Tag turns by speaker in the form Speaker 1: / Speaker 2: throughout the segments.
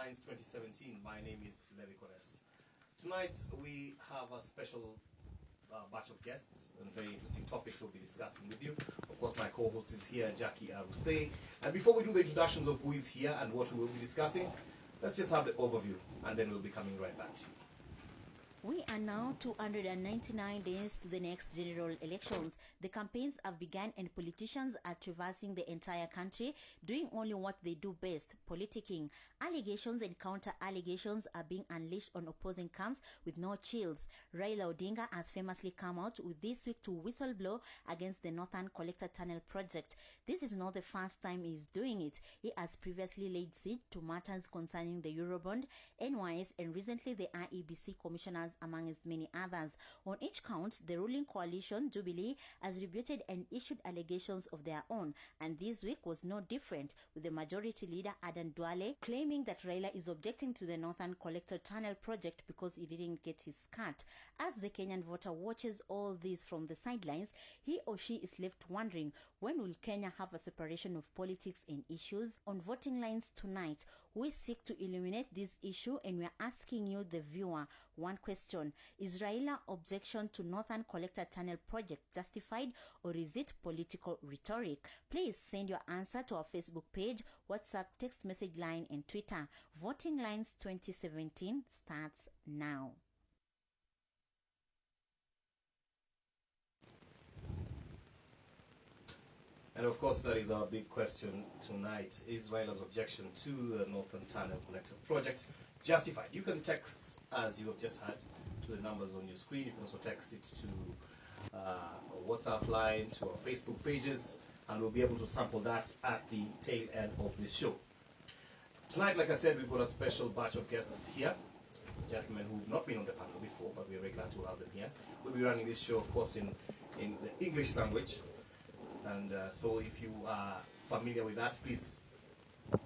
Speaker 1: Lines 2017. My name is Levi Kores. Tonight we have a special batch of guests and very interesting topics we'll be discussing with you. Of course, my co-host is here, Jackie Aruse. And before we do the introductions of who is here and what we will be discussing, let's just have the overview and then we'll be coming right back to you.
Speaker 2: We are now 299 days to the next general elections. The campaigns have begun and politicians are traversing the entire country, doing only what they do best, politicking. Allegations and counter-allegations are being unleashed on opposing camps with no chills. Raila Odinga has famously come out with this week to whistleblow against the Northern Collector Tunnel project. This is not the first time he is doing it. He has previously laid siege to matters concerning the Eurobond, NYS, and recently the IEBC commissioners, among as many others. On each count, the ruling coalition, Jubilee, has rebutted and issued allegations of their own, and this week was no different, with the majority leader Adan Duale claiming that Raila is objecting to the Northern Collector Tunnel project because he didn't get his cut. As the Kenyan voter watches all this from the sidelines, he or she is left wondering, when will Kenya have a separation of politics and issues? On Voting Lines tonight, we seek to illuminate this issue, and we're asking you, the viewer, one question: is Raila objection to Northern Collector Tunnel project justified, or is it political rhetoric? Please send your answer to our Facebook page, WhatsApp, text message line, and Twitter. Voting Lines 2017 starts now.
Speaker 1: And of course, that is our big question tonight. Is Raila's objection to the Northern Tunnel Collector project justified? You can text, as you have just heard, to the numbers on your screen. You can also text it to our WhatsApp line, to our Facebook pages, and we'll be able to sample that at the tail end of this show. Tonight, like I said, we've got a special batch of guests here, gentlemen who've not been on the panel before, but we're very glad to have them here. We'll be running this show, of course, in the English language. And so if you are familiar with that, please,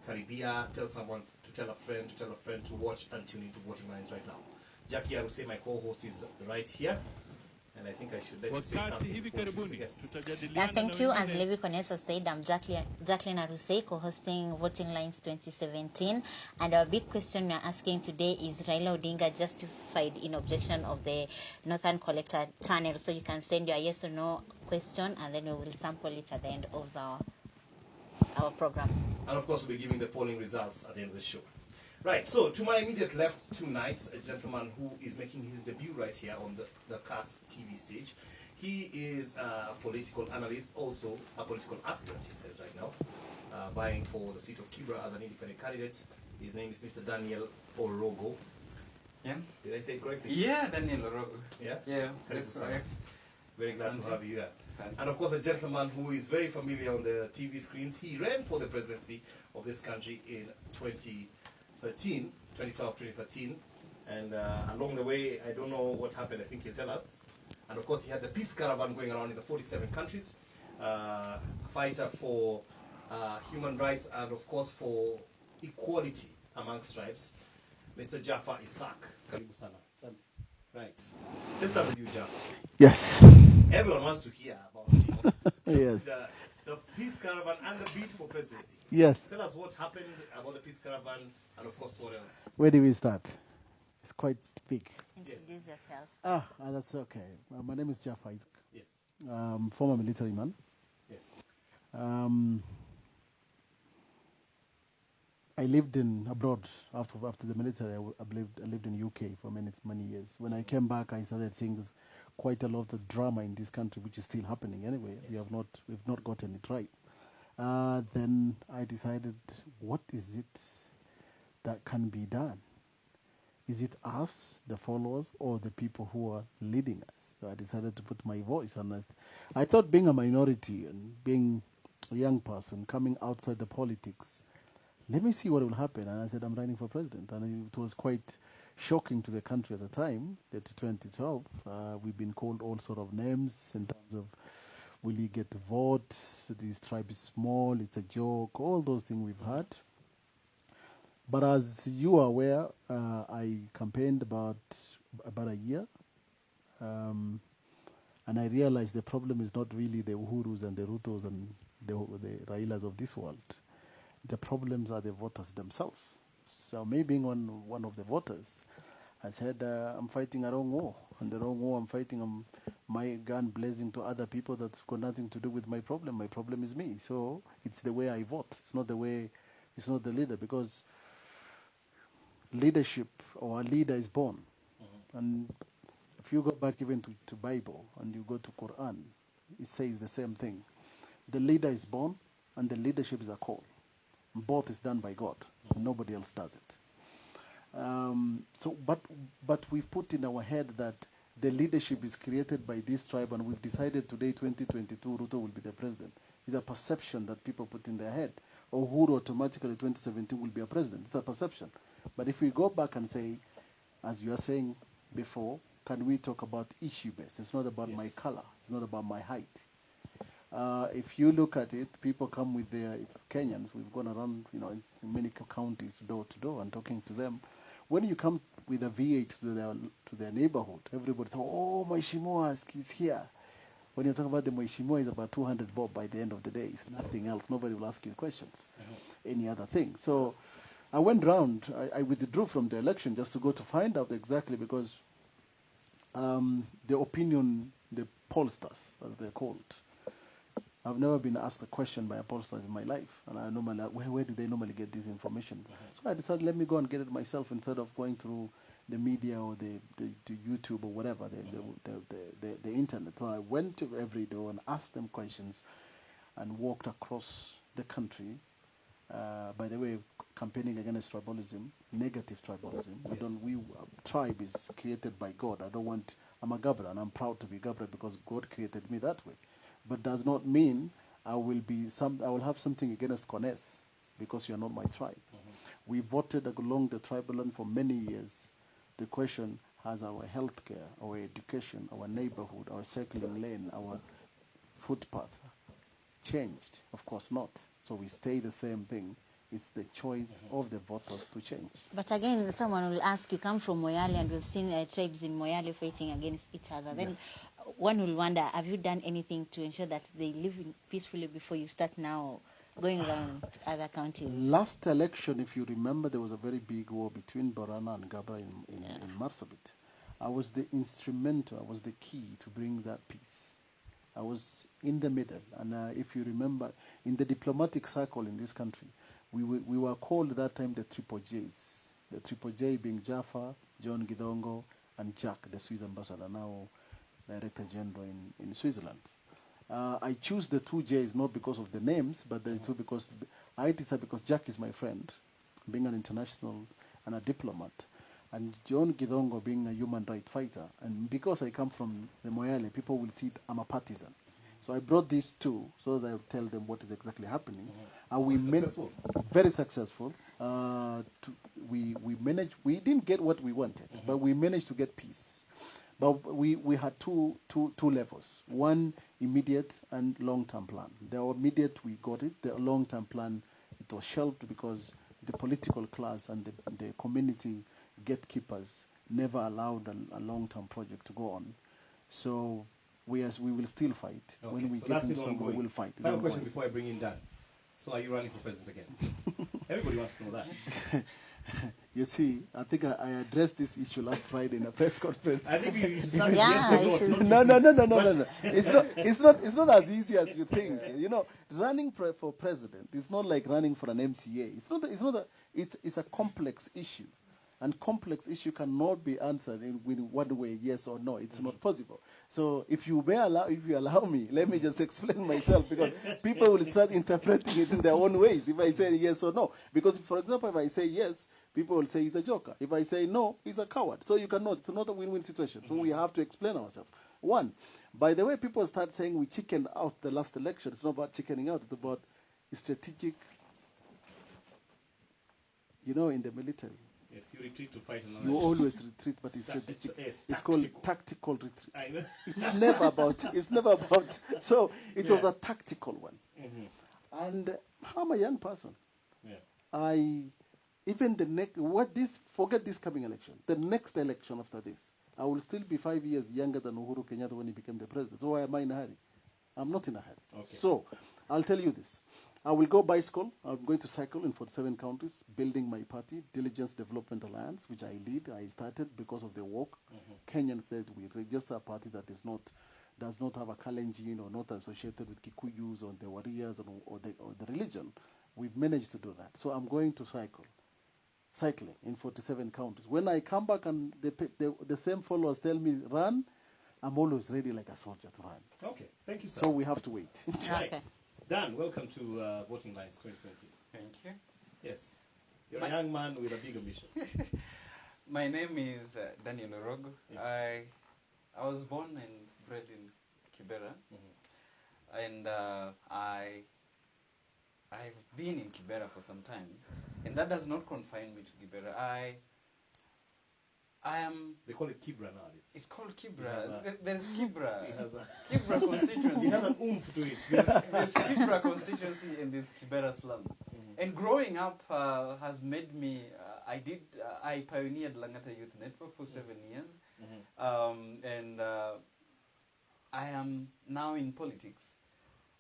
Speaker 1: Karibia, tell someone to tell a friend to watch and tune into Voting Lines right now. Jackie, I would say my co-host is right here. And I think I should let you say something.
Speaker 2: Yeah, thank you. As Levi Konesa said, I'm Jacqueline Aruse, co-hosting Voting Lines 2017. And our big question we're asking today is, Raila Odinga justified in objection of the Northern Collector Tunnel? So you can send your yes or no question, and then we will sample it at the end of our program.
Speaker 1: And of course, we'll be giving the polling results at the end of the show. Right, so to my immediate left tonight, a gentleman who is making his debut right here on the Kass TV stage. He is a political analyst, also a political aspirant, he says right now, vying for the seat of Kibra as an independent candidate. His name is Mr. Daniel Orogo.
Speaker 3: Yeah?
Speaker 1: Did I say it correctly?
Speaker 3: Yeah, Daniel Orogo.
Speaker 1: Yeah?
Speaker 3: Yeah, that's correct.
Speaker 1: Very glad to have you here. And of course, a gentleman who is very familiar on the TV screens. He ran for the presidency of this country in 2012, 2013, and along the way, I don't know what happened. I think he'll tell us. And of course, he had the peace caravan going around in the 47 countries, a fighter for human rights and of course for equality amongst tribes, Mr. Jaffa Isaac. Karibu sana. Right. Let's start with you, Jaffa.
Speaker 4: Yes.
Speaker 1: Everyone wants to hear about
Speaker 4: Yes.
Speaker 1: the peace caravan and the bid for presidency.
Speaker 4: Yes.
Speaker 1: Tell us what happened about the peace caravan and of course what else.
Speaker 4: Where do we start? It's quite big.
Speaker 2: Introduce yourself.
Speaker 4: That's okay. My name is Jaffa Isaac.
Speaker 1: Yes.
Speaker 4: Former military man.
Speaker 1: Yes.
Speaker 4: I lived in abroad after the military. I lived in UK for many years. When I came back, I started seeing this quite a lot of drama in this country, which is still happening anyway.
Speaker 1: Yes.
Speaker 4: We've not gotten it right. Then I decided, what is it that can be done? Is it us, the followers, or the people who are leading us? So I decided to put my voice on this. I thought, being a minority and being a young person coming outside the politics, let me see what will happen. And I said, I'm running for president. And it was quite shocking to the country at the time, that 2012, we've been called all sort of names in terms of, will you get the vote? This tribe is small, it's a joke, all those things we've had. But as you are aware, I campaigned about a year. And I realized the problem is not really the Uhurus and the Rutos and the Railas of this world. The problems are the voters themselves. So me being one of the voters, I said, I'm fighting a wrong war. And the wrong war I'm fighting, my gun blazing to other people that's got nothing to do with my problem. My problem is me. So it's the way I vote. It's not the leader, because leadership or a leader is born. And if you go back even to Bible and you go to Quran, it says the same thing. The leader is born and the leadership is a call. Both is done by God. And nobody else does it. But we've put in our head that the leadership is created by this tribe, and we've decided today, 2022, Ruto will be the president. It's a perception that people put in their head. Or Uhuru automatically 2017 will be a president. It's a perception. But if we go back and say, as you are saying before, can we talk about issue based? It's not about my color. It's not about my height. If you look at it, people come with their Kenyans. We've gone around, in many counties, door to door, and talking to them. When you come with a V8 to their neighborhood, everybody says, "Oh, Mheshimiwa is here." When you talk about the Mheshimiwa, is about 200 bob by the end of the day. It's nothing else. Nobody will ask you questions, any other thing. So I went round. I withdrew from the election just to go to find out exactly, because the opinion, the pollsters, as they're called, I've never been asked a question by a pollster in my life, and I normally, where do they normally get this information? So I decided, let me go and get it myself instead of going through the media or the YouTube or whatever, the internet. So I went to every door and asked them questions, and walked across the country. By the way, campaigning against tribalism, negative tribalism. Tribe is created by God. I'm a Gabra, and I'm proud to be Gabra because God created me that way. But does not mean I will have something against Kass because you are not my tribe. We voted along the tribal line for many years. The question, has our healthcare, our education, our neighborhood, our cycling lane, our footpath changed? Of course not. So we stay the same thing. It's the choice of the voters to change.
Speaker 2: But again, someone will ask, you come from Moyale, and we've seen tribes in Moyale fighting against each other. Then one will wonder, have you done anything to ensure that they live peacefully before you start now going around other counties?
Speaker 4: Last election, if you remember, there was a very big war between Borana and Gabra in Marsabit. I was the instrumental, I was the key to bring that peace. I was in the middle. And if you remember, in the diplomatic circle in this country, we were called at that time the Triple J's. The Triple J being Jaffa, John Gidongo, and Jack, the Swiss ambassador, now Director General in Switzerland. I choose the two J's not because of the names, but the two because Jack is my friend, being an international and a diplomat, and John Gidongo being a human rights fighter. And because I come from the Moyale, people will see I'm a partisan. So I brought these two so that I'll tell them what is exactly happening. And we
Speaker 1: successful.
Speaker 4: Very successful. We managed. We didn't get what we wanted, but we managed to get peace. But we had two levels. One, immediate and long-term plan. The immediate, we got it. The long-term plan, it was shelved because the political class and the community gatekeepers never allowed a long-term project to go on. So we will still fight.
Speaker 1: Okay.
Speaker 4: When we
Speaker 1: So
Speaker 4: get
Speaker 1: that's
Speaker 4: into something, we will fight. It's
Speaker 1: Final
Speaker 4: ongoing.
Speaker 1: question before I bring in Dan. So are you running for president again? Everybody wants to know that.
Speaker 4: You see, I think I addressed this issue last Friday in a press conference.
Speaker 1: I think you should start with
Speaker 2: Yeah,
Speaker 1: yes or
Speaker 2: you
Speaker 1: no.
Speaker 2: should.
Speaker 4: No. It's not as easy as you think. Running for president is not like running for an MCA. It's a complex issue. And complex issue cannot be answered with one way, yes or no. It's not possible. So if you allow me, let me just explain myself, because people will start interpreting it in their own ways if I say yes or no. Because, for example, if I say yes, people will say he's a joker. If I say no, he's a coward. So you cannot. It's not a win-win situation. So we have to explain ourselves. One, by the way, people start saying we chickened out the last election. It's not about chickening out. It's about strategic, in the military.
Speaker 1: Yes, you retreat to fight another.
Speaker 4: You always retreat, but it's strategic. It's called tactical retreat.
Speaker 1: I know.
Speaker 4: It's never about. So it was a tactical one. And I'm a young person. Forget this coming election. The next election after this, I will still be 5 years younger than Uhuru Kenyatta when he became the president. So why am I in a hurry? I'm not in a hurry.
Speaker 1: Okay.
Speaker 4: So I'll tell you this. I will go bicycle. I'm going to cycle in 47 counties, building my party, Diligence Development Alliance, which I lead. I started because of the work. Kenyan said we register a party that does not have a Kalenjin or not associated with Kikuyus or the warriors or the religion. We've managed to do that. So I'm going to cycling in 47 counties. When I come back and the same followers tell me run, I'm always ready like a soldier to run.
Speaker 1: Okay, thank you, sir.
Speaker 4: So we have to wait.
Speaker 1: Right.
Speaker 2: Okay.
Speaker 1: Dan, welcome to Voting Lines 2020.
Speaker 3: Thank you.
Speaker 1: Yes. You're a young man with a big ambition.
Speaker 3: My name is Daniel Orogo.
Speaker 1: Yes.
Speaker 3: I was born and bred in Kibera, and I've been in Kibera for some time, and that does not confine me to Kibera. I am.
Speaker 1: They call it Kibra nowadays.
Speaker 3: It's called
Speaker 1: It
Speaker 3: Kibra.
Speaker 1: has a-
Speaker 3: There's Kibra.
Speaker 1: It has a,
Speaker 3: Kibra constituency.
Speaker 1: it has an oomph to it.
Speaker 3: There's Kibra constituency and there's Kibera slum. And growing up has made me. I pioneered Langata Youth Network for 7 years, and I am now in politics,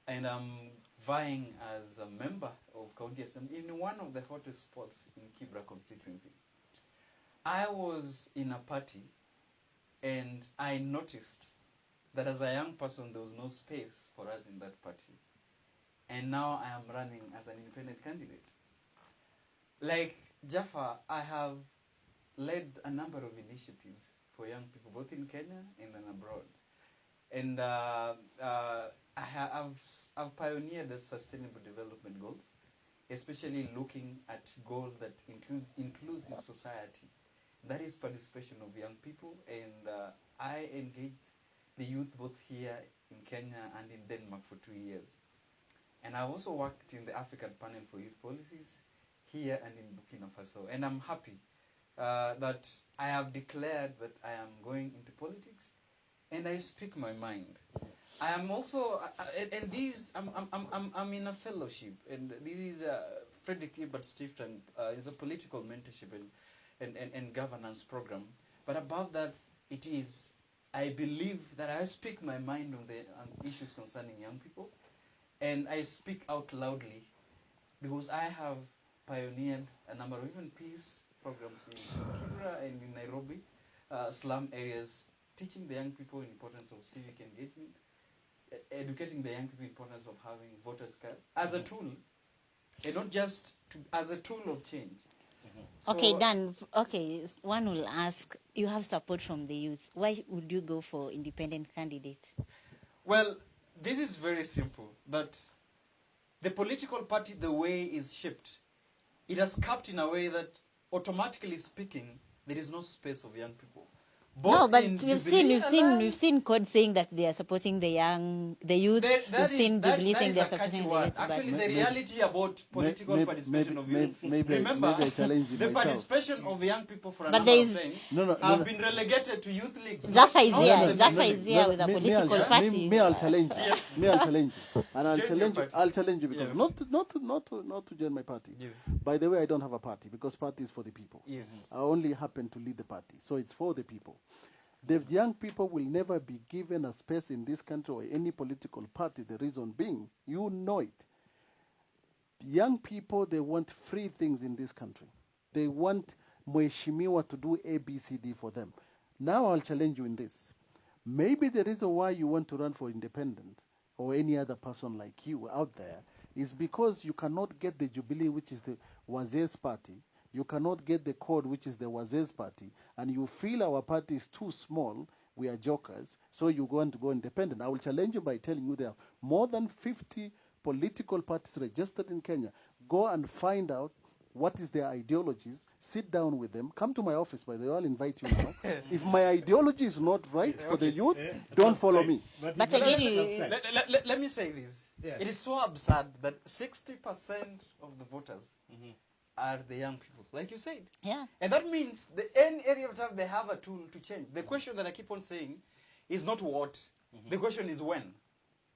Speaker 3: and I'm vying as a member of County Assembly in one of the hottest spots in Kibra constituency. I was in a party, and I noticed that as a young person there was no space for us in that party. And now I am running as an independent candidate. Like Jaffa, I have led a number of initiatives for young people, both in Kenya and then abroad. And I've pioneered the sustainable development goals, especially looking at goals that includes inclusive society. That is participation of young people, and I engaged the youth both here in Kenya and in Denmark for 2 years. And I also worked in the African Panel for Youth Policies here and in Burkina Faso. And I'm happy that I have declared that I am going into politics, and I speak my mind. I am also, and these, I'm in a fellowship, and this is Frederick Ebert Stiftung is a political mentorship and governance program. But above that, it is, I believe that I speak my mind on the issues concerning young people, and I speak out loudly because I have pioneered a number of even peace programs in Kibra and in Nairobi, slum areas, teaching the young people the importance of civic engagement, educating the young people the importance of having voters' card as a tool, and not just as a tool of change. So,
Speaker 2: Okay, Dan. Okay, one will ask, you have support from the youth. Why would you go for independent candidate?
Speaker 3: well, this is very simple. That the political party, the way is shaped, it has capped in a way that, automatically speaking, there is no space of young people.
Speaker 2: No,
Speaker 3: Both
Speaker 2: but
Speaker 3: in
Speaker 2: we've
Speaker 3: Jubilee
Speaker 2: seen code saying that they are supporting the youth. We've seen Jubilee saying they are supporting the youth. but-
Speaker 3: Actually, the reality about political participation of youth. Remember,
Speaker 4: maybe I challenge
Speaker 3: the
Speaker 4: myself.
Speaker 3: participation of young people for a
Speaker 2: But
Speaker 3: number
Speaker 2: there
Speaker 3: of
Speaker 2: is-
Speaker 3: things
Speaker 4: No,
Speaker 3: have been relegated to youth leagues.
Speaker 2: Zaffa is
Speaker 3: not
Speaker 2: here.
Speaker 3: the
Speaker 2: Zaffa
Speaker 3: mainstream.
Speaker 2: is here with a political party.
Speaker 4: Me, I'll challenge you.
Speaker 3: Yes.
Speaker 4: Me, I'll challenge you. And I'll
Speaker 3: Join your
Speaker 4: challenge you.
Speaker 3: party.
Speaker 4: I'll challenge you because
Speaker 3: Yes.
Speaker 4: not to join my party.
Speaker 3: Yes.
Speaker 4: By the way, I don't have a party because party is for the people.
Speaker 3: Yes.
Speaker 4: I only happen to lead the party, so it's for the people. The young people will never be given a space in this country or any political party. The reason being, you know it. Young people, they want free things in this country. They want Mheshimiwa to do A, B, C, D for them. Now I'll challenge you in this. Maybe the reason why you want to run for independent or any other person like you out there is because you cannot get the Jubilee, which is the Waze's party. You cannot get the code, which is the Waze's party, and you feel our party is too small, we are jokers, so you want to go independent. I will challenge you by telling you there are more than 50 political parties registered in Kenya. Go and find out what is their ideologies, sit down with them, come to my office, by the way, I'll invite you now. If my ideology is not right for the youth, don't follow me.
Speaker 2: But again,
Speaker 3: Let me say this.
Speaker 1: Yeah.
Speaker 3: It is so absurd that 60% of the voters are the young people, like you said.
Speaker 2: yeah.
Speaker 3: And that means any area of time they have a tool to change. The question that I keep on saying is not what. The question is when.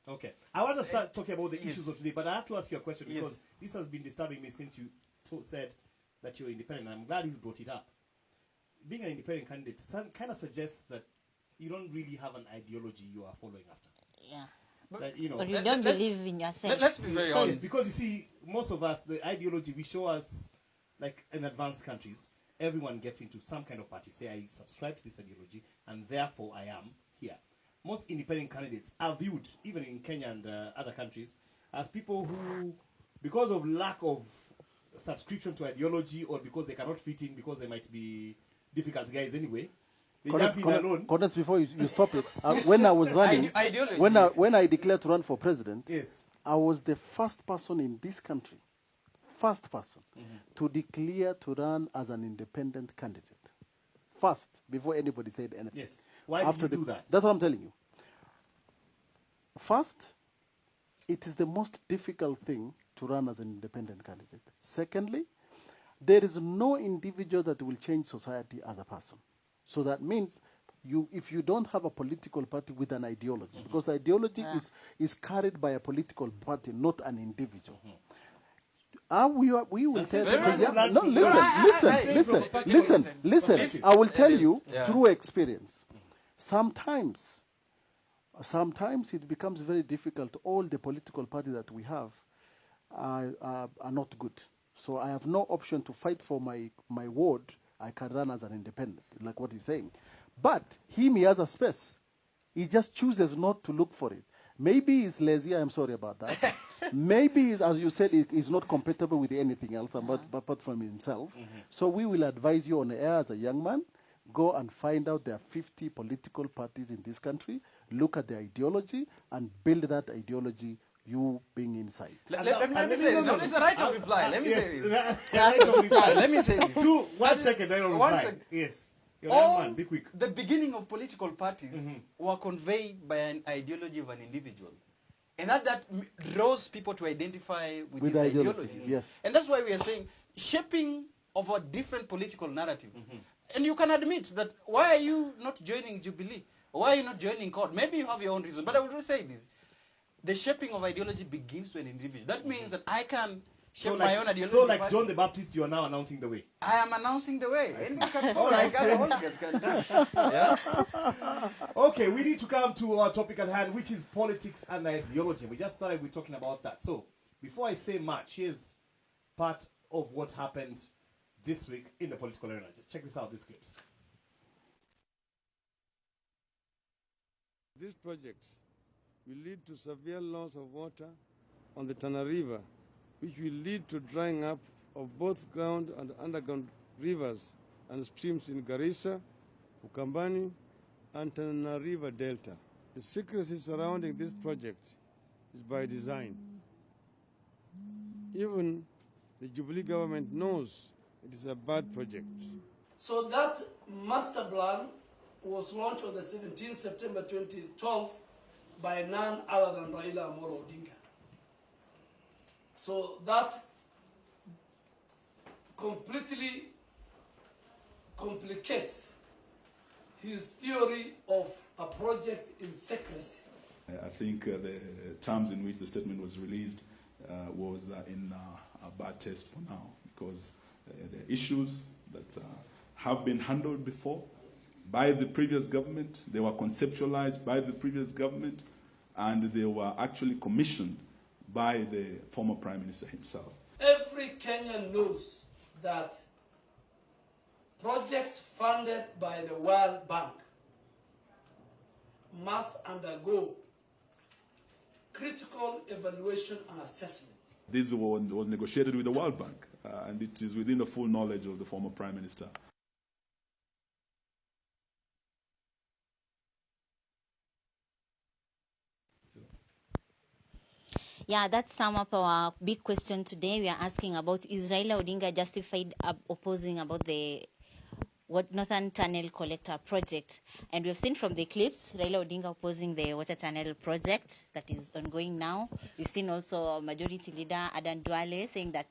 Speaker 1: Okay. I want to start talking about the
Speaker 3: Yes.
Speaker 1: issues of today, but I have to ask you a question
Speaker 3: Yes.
Speaker 1: because this has been disturbing me since you said that you're independent. I'm glad he's brought it up. Being an independent candidate kind of suggests that you don't really have an ideology you are following after.
Speaker 2: Yeah.
Speaker 1: That, you know,
Speaker 2: Or you don't believe in yourself.
Speaker 3: Let's be very honest.
Speaker 1: because you see, most of us, the ideology we show us, like in advanced countries, everyone gets into some kind of party. Say, I subscribe to this ideology, and therefore I am here. Most independent candidates are viewed, even in Kenya and other countries, as people who, because of lack of subscription to ideology, or because they cannot fit in, because they might be difficult guys anyway. They just been alone.
Speaker 4: Congress, before you stop it, when I was running,
Speaker 3: Ideology.
Speaker 4: when I declared to run for president,
Speaker 1: Yes.
Speaker 4: I was the first person in this country, to declare to run as an independent candidate. First, before anybody said anything.
Speaker 1: Yes. Why did you do that?
Speaker 4: That's what I'm telling you. First, it is the most difficult thing to run as an independent candidate. Secondly, there is no individual that will change society as a person. So that means if you don't have a political party with an ideology, because ideology is carried by a political party, not an individual. We will tell you. No, listen. I will tell you through experience. Sometimes it becomes very difficult. All the political parties that we have are not good. So I have no option to fight for my ward. I can run as an independent, like what he's saying. But he has a space. He just chooses not to look for it. Maybe he's lazy. I'm sorry about that. Maybe, as you said, he's not compatible with anything else apart from himself. So we will advise you on the air as a young man. Go and find out there are 50 political parties in this country. Look at the ideology and build that ideology, you being inside.
Speaker 3: Let me say this. It's a right of reply. Let me say this.
Speaker 1: Right of reply.
Speaker 3: Let me say this.
Speaker 1: 1 second, right of reply. Yes.
Speaker 3: All
Speaker 1: be quick.
Speaker 3: the beginning of political parties were conveyed by an ideology of an individual. And that draws people to identify with this ideology.
Speaker 4: Yes.
Speaker 3: And that's why we are saying shaping of a different political narrative. And you can admit that, why are you not joining Jubilee? Why are you not joining CORD? Maybe you have your own reason. But I will say this. The shaping of ideology begins to an individual. That means that I can shape my own ideology.
Speaker 1: So like John the Baptist, you are now announcing the way.
Speaker 3: I am announcing the way. Anyone can follow. Like other hooligans can do. Yeah?
Speaker 1: Okay, we need to come to our topic at hand, which is politics and ideology. We just started with talking about that. So, before I say much, here's part of what happened this week in the political arena. Just check this out, these clips.
Speaker 5: This project will lead to severe loss of water on the Tana River, which will lead to drying up of both ground and underground rivers and streams in Garissa, Ukambani, and Tana River Delta. The secrecy surrounding this project is by design. Even the Jubilee government knows it is a bad project.
Speaker 6: So that master plan was launched on the 17th September 2012 by none other than Raila Amolo Odinga. So that completely complicates his theory of a project in secrecy.
Speaker 7: I think the terms in which the statement was released was in a bad taste for now, because the issues that have been handled before by the previous government, they were conceptualized by the previous government, and they were actually commissioned by the former Prime Minister himself.
Speaker 6: Every Kenyan knows that projects funded by the World Bank must undergo critical evaluation and assessment.
Speaker 7: This was negotiated with the World Bank, and it is within the full knowledge of the former Prime Minister.
Speaker 2: Yeah, that's sum up our big question today. We are asking about, is Raila Odinga justified opposing about the Northern Tunnel Collector project? And we've seen from the clips, Raila Odinga opposing the water tunnel project that is ongoing now. We've seen also Majority Leader Adan Duale saying that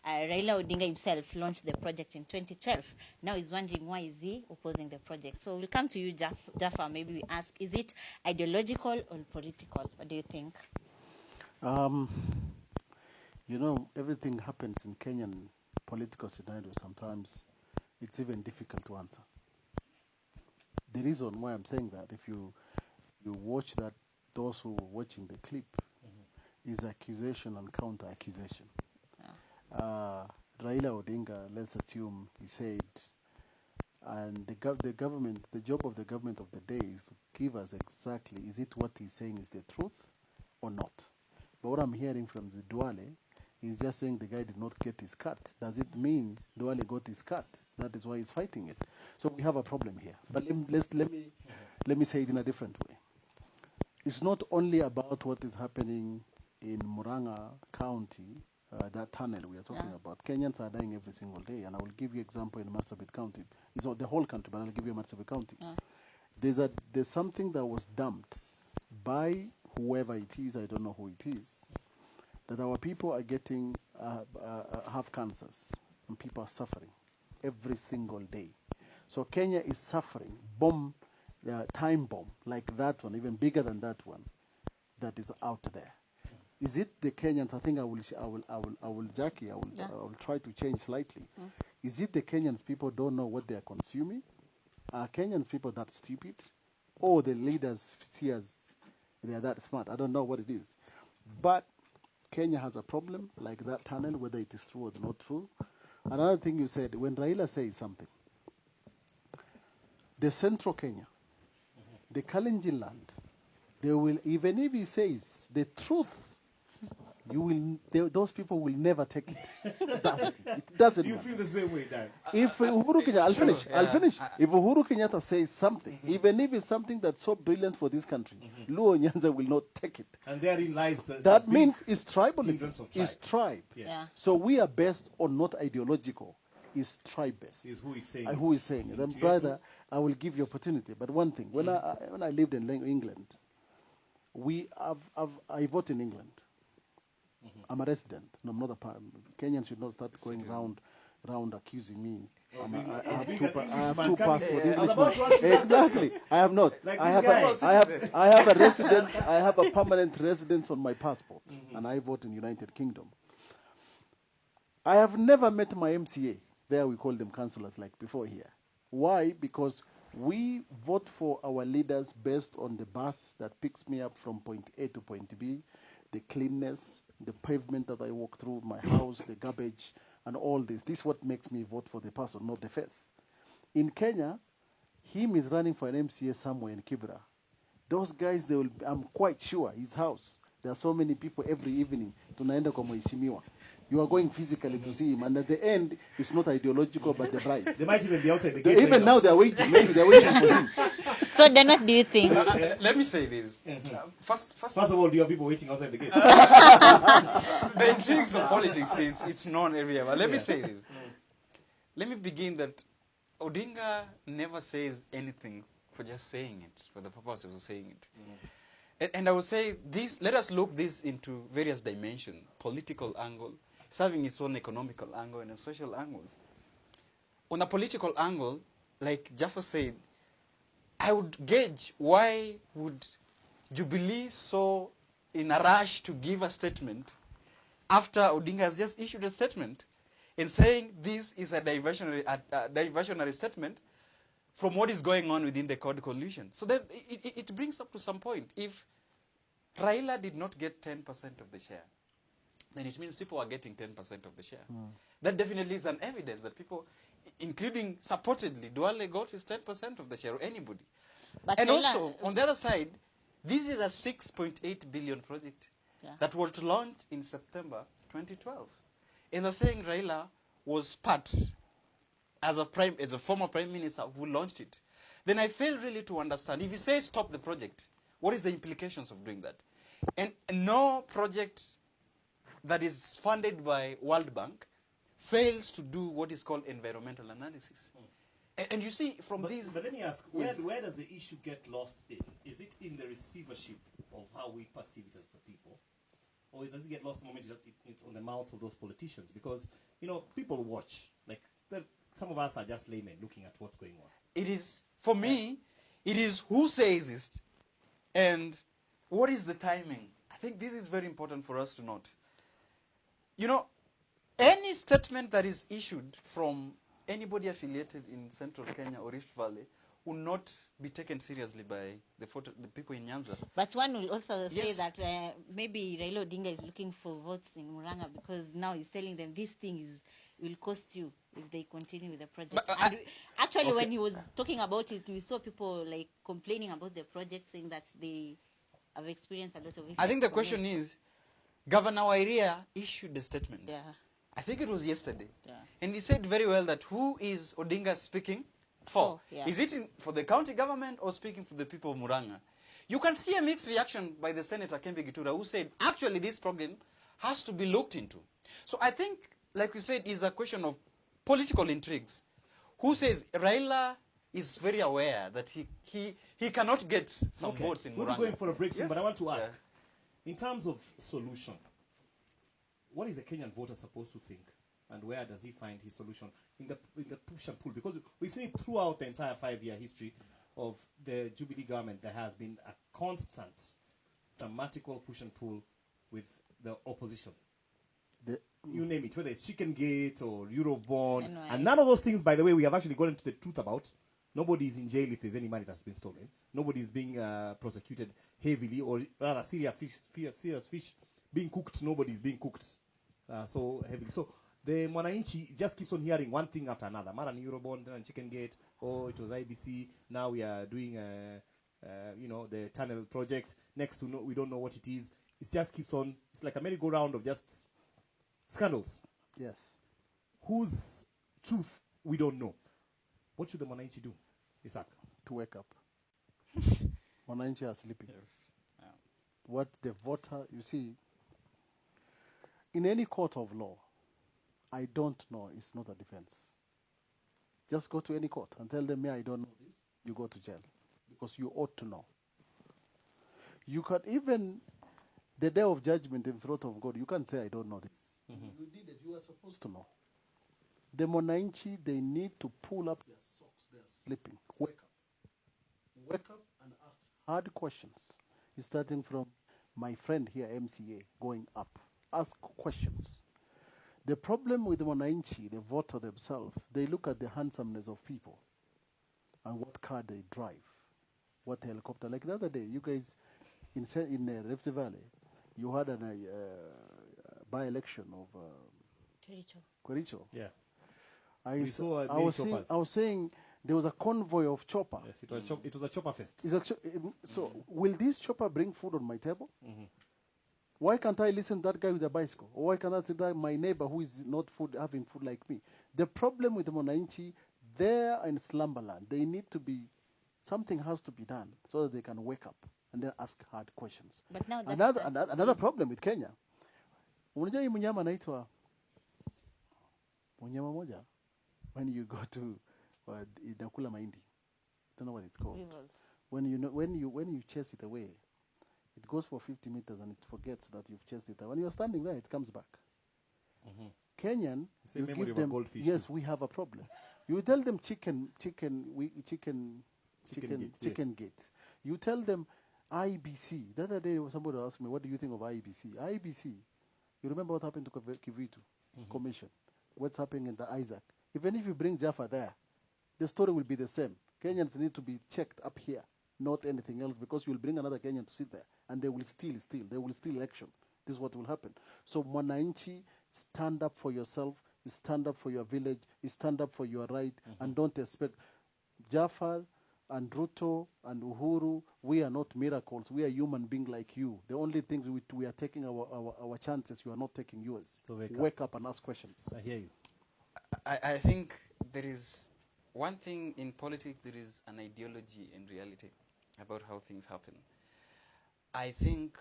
Speaker 2: Raila Odinga himself launched the project in 2012. Now he's wondering, why is he opposing the project? So we'll come to you, Jaffa. Maybe we ask, is it ideological or political? What do you think?
Speaker 4: You know, everything happens in Kenyan political scenario. Sometimes it's even difficult to answer. The reason why I'm saying that, if you watch that those who are watching the clip, is accusation and counter-accusation. Raila Odinga, let's assume he said, and the government, the job of the government of the day is to give us exactly, is it what he's saying is the truth or not? But what I'm hearing from the Duale is just saying the guy did not get his cut. Does it mean Duale got his cut? That is why he's fighting it. So we have a problem here. But let me say it in a different way. It's not only about what is happening in Muranga County, that tunnel we are talking about. Kenyans are dying every single day, and I will give you example in Marsabit County. It's not the whole country, but I'll give you Marsabit County. There's something that was dumped by whoever it is, I don't know who it is, that our people are getting, have cancers, and people are suffering every single day. So Kenya is suffering, time bomb, like that one, even bigger than that one, that is out there. Is it the Kenyans? I think I will try to change slightly. Is it the Kenyans people don't know what they are consuming? Are Kenyans people that stupid? Or the leaders see us, they are that smart? I don't know what it is. But Kenya has a problem like that tunnel, whether it is true or not true. Another thing you said, when Raila says something, the central Kenya, the Kalenjin land, they will, even if he says the truth, those people will never take it. It doesn't
Speaker 1: You
Speaker 4: matter.
Speaker 1: feel the same way, Dan?
Speaker 4: If Uhuru Kenyatta, I'll finish. If Uhuru Kenyatta says something, even if it's something that's so brilliant for this country, Luo Nyanza will not take it.
Speaker 1: And therein lies
Speaker 4: That means it's tribalism.
Speaker 1: hindrance of
Speaker 4: It's
Speaker 1: tribe.
Speaker 4: tribe.
Speaker 1: Yes.
Speaker 2: Yeah.
Speaker 4: So we are based on not ideological. It's tribe based.
Speaker 1: Is who is saying
Speaker 4: Who is saying it? Then,
Speaker 1: To you
Speaker 4: brother, I will give you opportunity. But one thing, when I lived in England, I vote in England. I'm a resident. No, I'm not a Kenyans should not start going round accusing me. I have two passports. Exactly. I have not.
Speaker 1: Like
Speaker 4: I
Speaker 1: this
Speaker 4: have a resident. I have a permanent residence on my passport, and I vote in United Kingdom. I have never met my MCA. There we call them councillors like before here. Why? Because we vote for our leaders based on the bus that picks me up from point A to point B, the cleanness, the pavement that I walk through, my house, the garbage, and all this. This is what makes me vote for the person, not the face. In Kenya, him is running for an MCA somewhere in Kibra. Those guys, I'm quite sure, his house, there are so many people every evening. Tunaenda kwa mheshimiwa. You are going physically to see him, and at the end, it's not ideological, but the bribe.
Speaker 1: They might even be outside the gate.
Speaker 4: Even now, they're waiting. Maybe they're waiting for him.
Speaker 2: So then what do you think?
Speaker 3: Let me say this. First
Speaker 1: First of all, do you have people waiting outside the gate?
Speaker 3: the intrigues of politics is it's known area. But let me say this. Let me begin that Odinga never says anything for just saying it, for the purpose of saying it. And I would say this, let us look this into various dimensions, political angle, serving its own economical angle and social angles. On a political angle, like Jaffa said, I would gauge why would Jubilee so in a rush to give a statement after Odinga has just issued a statement in saying this is a diversionary statement from what is going on within the coalition. So that it brings up to some point. If Raila did not get 10% of the share, then it means people are getting 10% of the share. That definitely is an evidence that people, including supportedly, Duale got his 10% of the share, or anybody.
Speaker 2: But
Speaker 3: And
Speaker 2: Raila,
Speaker 3: also, on the other side, this is a 6.8 billion project that was launched in September 2012. And they're saying Raila was part, as a former prime minister who launched it. Then I fail really to understand. If you say stop the project, what is the implications of doing that? And no project that is funded by World Bank fails to do what is called environmental analysis. And you see from these...
Speaker 1: But let me ask, where does the issue get lost in? Is it in the receivership of how we perceive it as the people? Or does it get lost the moment it's on the mouths of those politicians? Because, people watch. Like, some of us are just laymen looking at what's going on.
Speaker 3: It is, for me, it is who says it and what is the timing. I think this is very important for us to note. Any statement that is issued from anybody affiliated in Central Kenya or Rift Valley will not be taken seriously by the people in Nyanza.
Speaker 2: But one will also say
Speaker 3: Yes.
Speaker 2: that maybe Raila Odinga is looking for votes in Muranga because now he's telling them this thing will cost you if they continue with the project.
Speaker 3: But,
Speaker 2: And actually,
Speaker 3: okay.
Speaker 2: when he was talking about it, we saw people like complaining about the project, saying that they have experienced a lot of.
Speaker 3: I think the
Speaker 2: effects from
Speaker 3: question
Speaker 2: it.
Speaker 3: is, Governor Wairia issued a statement.
Speaker 2: Yeah.
Speaker 3: I think it was yesterday.
Speaker 2: Yeah.
Speaker 3: And he said very well that who is Odinga speaking for?
Speaker 2: Yeah.
Speaker 3: Is it for the county government or speaking for the people of Muranga? You can see a mixed reaction by the Senator Kembe Gitura, who said, actually, this problem has to be looked into. So I think, like you said, is a question of political intrigues. Who says Raila is very aware that he cannot get some votes in
Speaker 1: We'll
Speaker 3: Muranga.
Speaker 1: be going for a break soon,
Speaker 3: Yes.
Speaker 1: but I want to ask,
Speaker 3: Yeah.
Speaker 1: in terms of solution, what is a Kenyan voter supposed to think? And where does he find his solution in the push and pull? Because we've seen it throughout the entire 5-year history of the Jubilee government. There has been a constant, dramatical push and pull with the opposition. You name it, whether it's Chicken Gate or Eurobond.
Speaker 2: Anyway.
Speaker 1: And none of those things, by the way, we have actually gotten to the truth about. Nobody is in jail if there's any money that's been stolen. Nobody is being prosecuted heavily, or rather serious fish being cooked. Nobody is being cooked so heavily. So the Mwananchi just keeps on hearing one thing after another. Mara ni Eurobond and Chicken Gate. Oh, it was IBC. Now we are doing, the tunnel project. Next to we don't know what it is. It just keeps on. It's like a merry-go-round of just scandals.
Speaker 4: Yes.
Speaker 1: Whose truth we don't know. What should the Mwananchi do, Isaac?
Speaker 4: To wake up. Wananchi are sleeping.
Speaker 3: Yes. Yeah.
Speaker 4: What the voter, you see, in any court of law, I don't know is not a defense. Just go to any court and tell them, I don't know this. You go to jail because you ought to know. You can even, the day of judgment in front of God, you can't say, I don't know this. You did it. You are supposed to know. The Mwananchi, they need to pull up their socks. They are sleeping. Wake up. Wake up and ask hard questions. Starting from my friend here, MCA, going up. Ask questions. The problem with the Mwananchi, the voter themselves, they look at the handsomeness of people and what car they drive, what helicopter. Like the other day, you guys in Rift Valley, you had a by-election of Quericho.
Speaker 1: Yeah.
Speaker 4: I
Speaker 1: saw
Speaker 4: was saying there was a convoy of chopper.
Speaker 1: Yes, it was a chopper fest.
Speaker 4: So will this chopper bring food on my table? Why can't I listen to that guy with a bicycle? Or why can't I say that my neighbor who is not having food like me? The problem with the Mwananchi, they're in slumberland. They need to be, something has to be done so that they can wake up and then ask hard questions.
Speaker 2: But now
Speaker 4: Another problem with Kenya. Unajua hii mnyama anaitwa mnyama moja, when you go to inakula mahindi. Don't know what it's called. When you chase it away, it goes for 50 meters and it forgets that you've chased it. When you're standing there, it comes back. Kenyan, you give them, yes, we have a problem. You tell them chicken gate. You tell them IBC. The other day, somebody asked me, what do you think of IBC? IBC, you remember what happened to Kivitu Commission? What's happening in the Isaac? Even if you bring Jaffa there, the story will be the same. Kenyans need to be checked up here, not anything else, because you'll bring another Kenyan to sit there, and they will steal. They will steal election. This is what will happen. So Mwananchi, stand up for yourself, stand up for your village, stand up for your right, and don't expect Jaffa and Ruto and Uhuru, we are not miracles. We are human beings like you. The only things we are taking our chances, you are not taking yours.
Speaker 1: So
Speaker 4: wake up and ask questions.
Speaker 1: I hear you.
Speaker 3: I think there is one thing in politics, there is an ideology and reality about how things happen. I think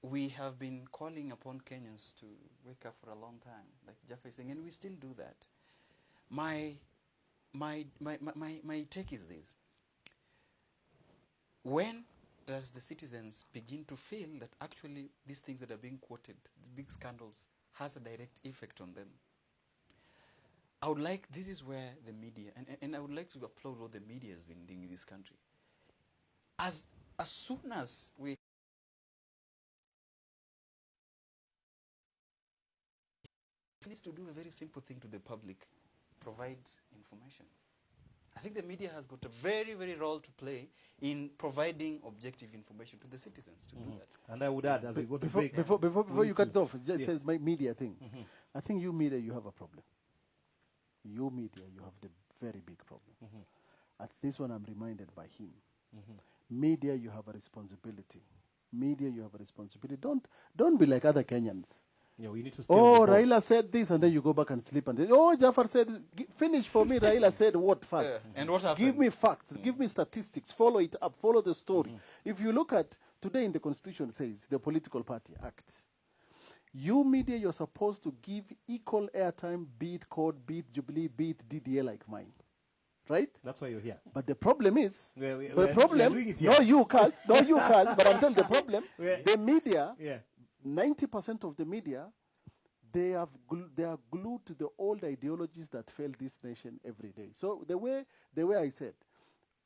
Speaker 3: we have been calling upon Kenyans to wake up for a long time, like Jaffa is saying, and we still do that. My take is this. When does the citizens begin to feel that actually these things that are being quoted, these big scandals, has a direct effect on them? I would like, this is where the media, and I would like to applaud what the media has been doing in this country. As soon as we needs to do a very simple thing to the public, provide information. I think the media has got a very, very role to play in providing objective information to the citizens to do that.
Speaker 1: And I would add, as we go to
Speaker 4: Before,
Speaker 1: break...
Speaker 4: before you cut it off, just
Speaker 1: Yes.
Speaker 4: says my media thing. I think you media, you have a problem. You media, you have the very big problem. At this one, I'm reminded by him. Media, you have a responsibility. Media, you have a responsibility. Don't be like other Kenyans.
Speaker 1: Yeah, we need to stay
Speaker 4: Oh,
Speaker 1: on the ball.
Speaker 4: Raila said this, and then you go back and sleep and say, oh, Jafar said, finish for me. Raila said what first?
Speaker 3: And what happened?
Speaker 4: Give me facts, give me statistics, follow it up, follow the story. If you look at, today in the Constitution it says, the Political Party Act. You media, you're supposed to give equal airtime, be it Code, be it Jubilee, be it DDA like mine. Right?
Speaker 1: That's why you're here.
Speaker 4: But the problem is,
Speaker 1: We are doing it here.
Speaker 4: no you Kass, but I'm telling the problem, the media,
Speaker 1: Yeah.
Speaker 4: 90% of the media, they are glued to the old ideologies that fail this nation every day. So the way I said,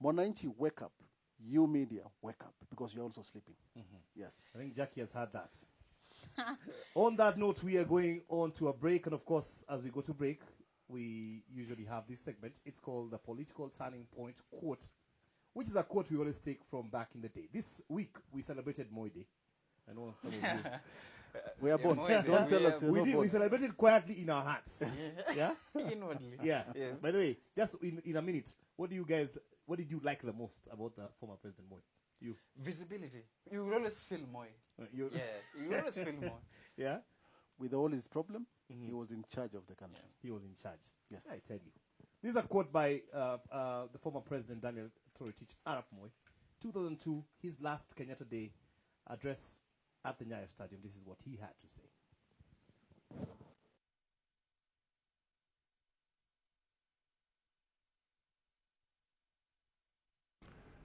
Speaker 4: Monanchi, wake up. You media, wake up, because you're also sleeping. Yes.
Speaker 1: I think Jackie has had that. On that note, we are going on to a break. And of course, as we go to break, we usually have this segment. It's called the Political Turning Point Quote, which is a quote we always take from back in the day. This week, we celebrated Moi Day. I know some of you.
Speaker 4: We are born.
Speaker 3: Moi Day.
Speaker 4: Don't tell us
Speaker 1: We
Speaker 4: you're
Speaker 1: we celebrated quietly in our hearts. Yeah?
Speaker 3: Inwardly.
Speaker 1: Yeah.
Speaker 3: Yeah.
Speaker 1: By the way, just in a minute, what did you like the most about the former President Moi? You?
Speaker 3: Visibility. You will always feel more.
Speaker 1: You?
Speaker 3: Yeah, you will always feel more.
Speaker 1: Yeah?
Speaker 4: With all his problem, he was in charge of the country.
Speaker 1: He was in charge.
Speaker 4: Yes.
Speaker 1: I tell you. This is a quote by the former President Daniel Toroitich Arap Moi. 2002, his last Kenyatta Day address at the Nyayo Stadium. This is what he had to say.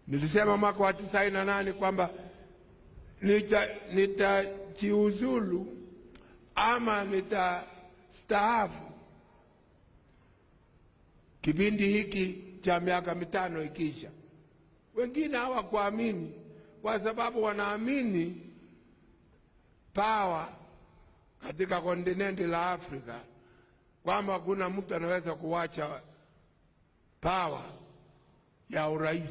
Speaker 8: Nilisema mwaka wa 98 kwamba nitajiuzulu ama nitastaafu kipindi hiki cha miaka mitano ikisha. Wengine hawakuamini kwa sababu wanaamini power katika kontinenti la Afrika, kwamba kuna mtu anaweza kuwacha power ya urais.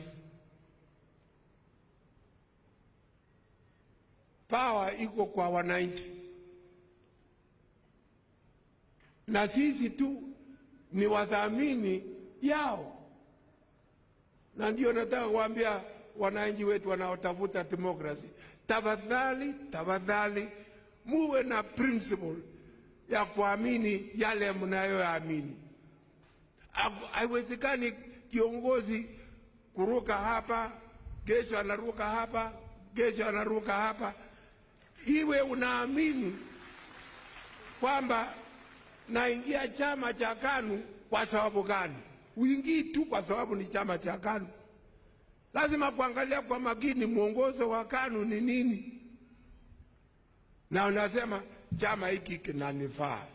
Speaker 8: Power iko kwa wananchi, na sisi tu ni wadhamini yao. Na ndio nataka kuambia wananchi wetu wanaotafuta democracy, tafadhali muwe na principle ya kuamini yale mnayoamini. Haiwezekani kiongozi kuruka hapa, kesho anaruka hapa, kesho anaruka hapa. Iwe unaamini kwamba naingia chama cha KANU kwa sababu gani? Uingii tu kwa sababu ni chama cha KANU. Lazima kuangalia kwa makini mwongozo wa KANU ni nini. Na unasema chama hiki kinanifaa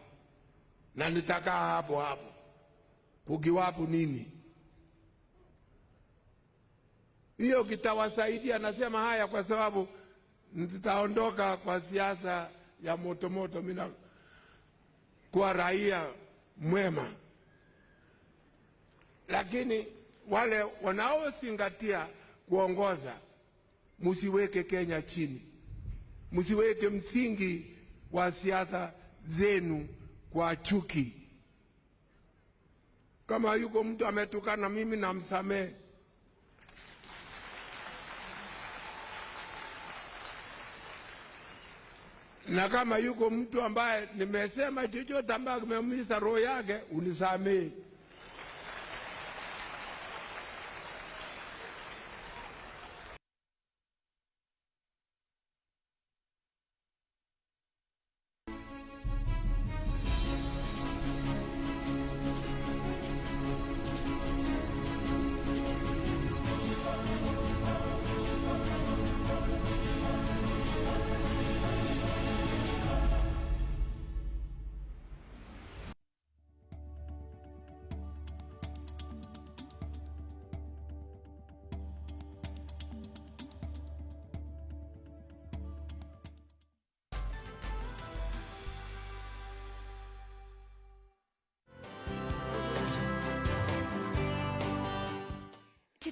Speaker 8: na nitakaa hapo hapo. Kukiwapo nini? Hiyo kitawasaidia. Nasema haya kwa sababu nitaondoka kwa siasa ya moto mina kwa raia mwema. Lakini wale wanaozingatia kuongoza, msiweke Kenya chini. Msiweke msingi wa siasa zenu kwa chuki. Kama yuko mtu ametukana mimi, namsamehe. Na kama yuko mtu ambaye nimesema chochote ambaye kimeumiza roho yake, unisamehe.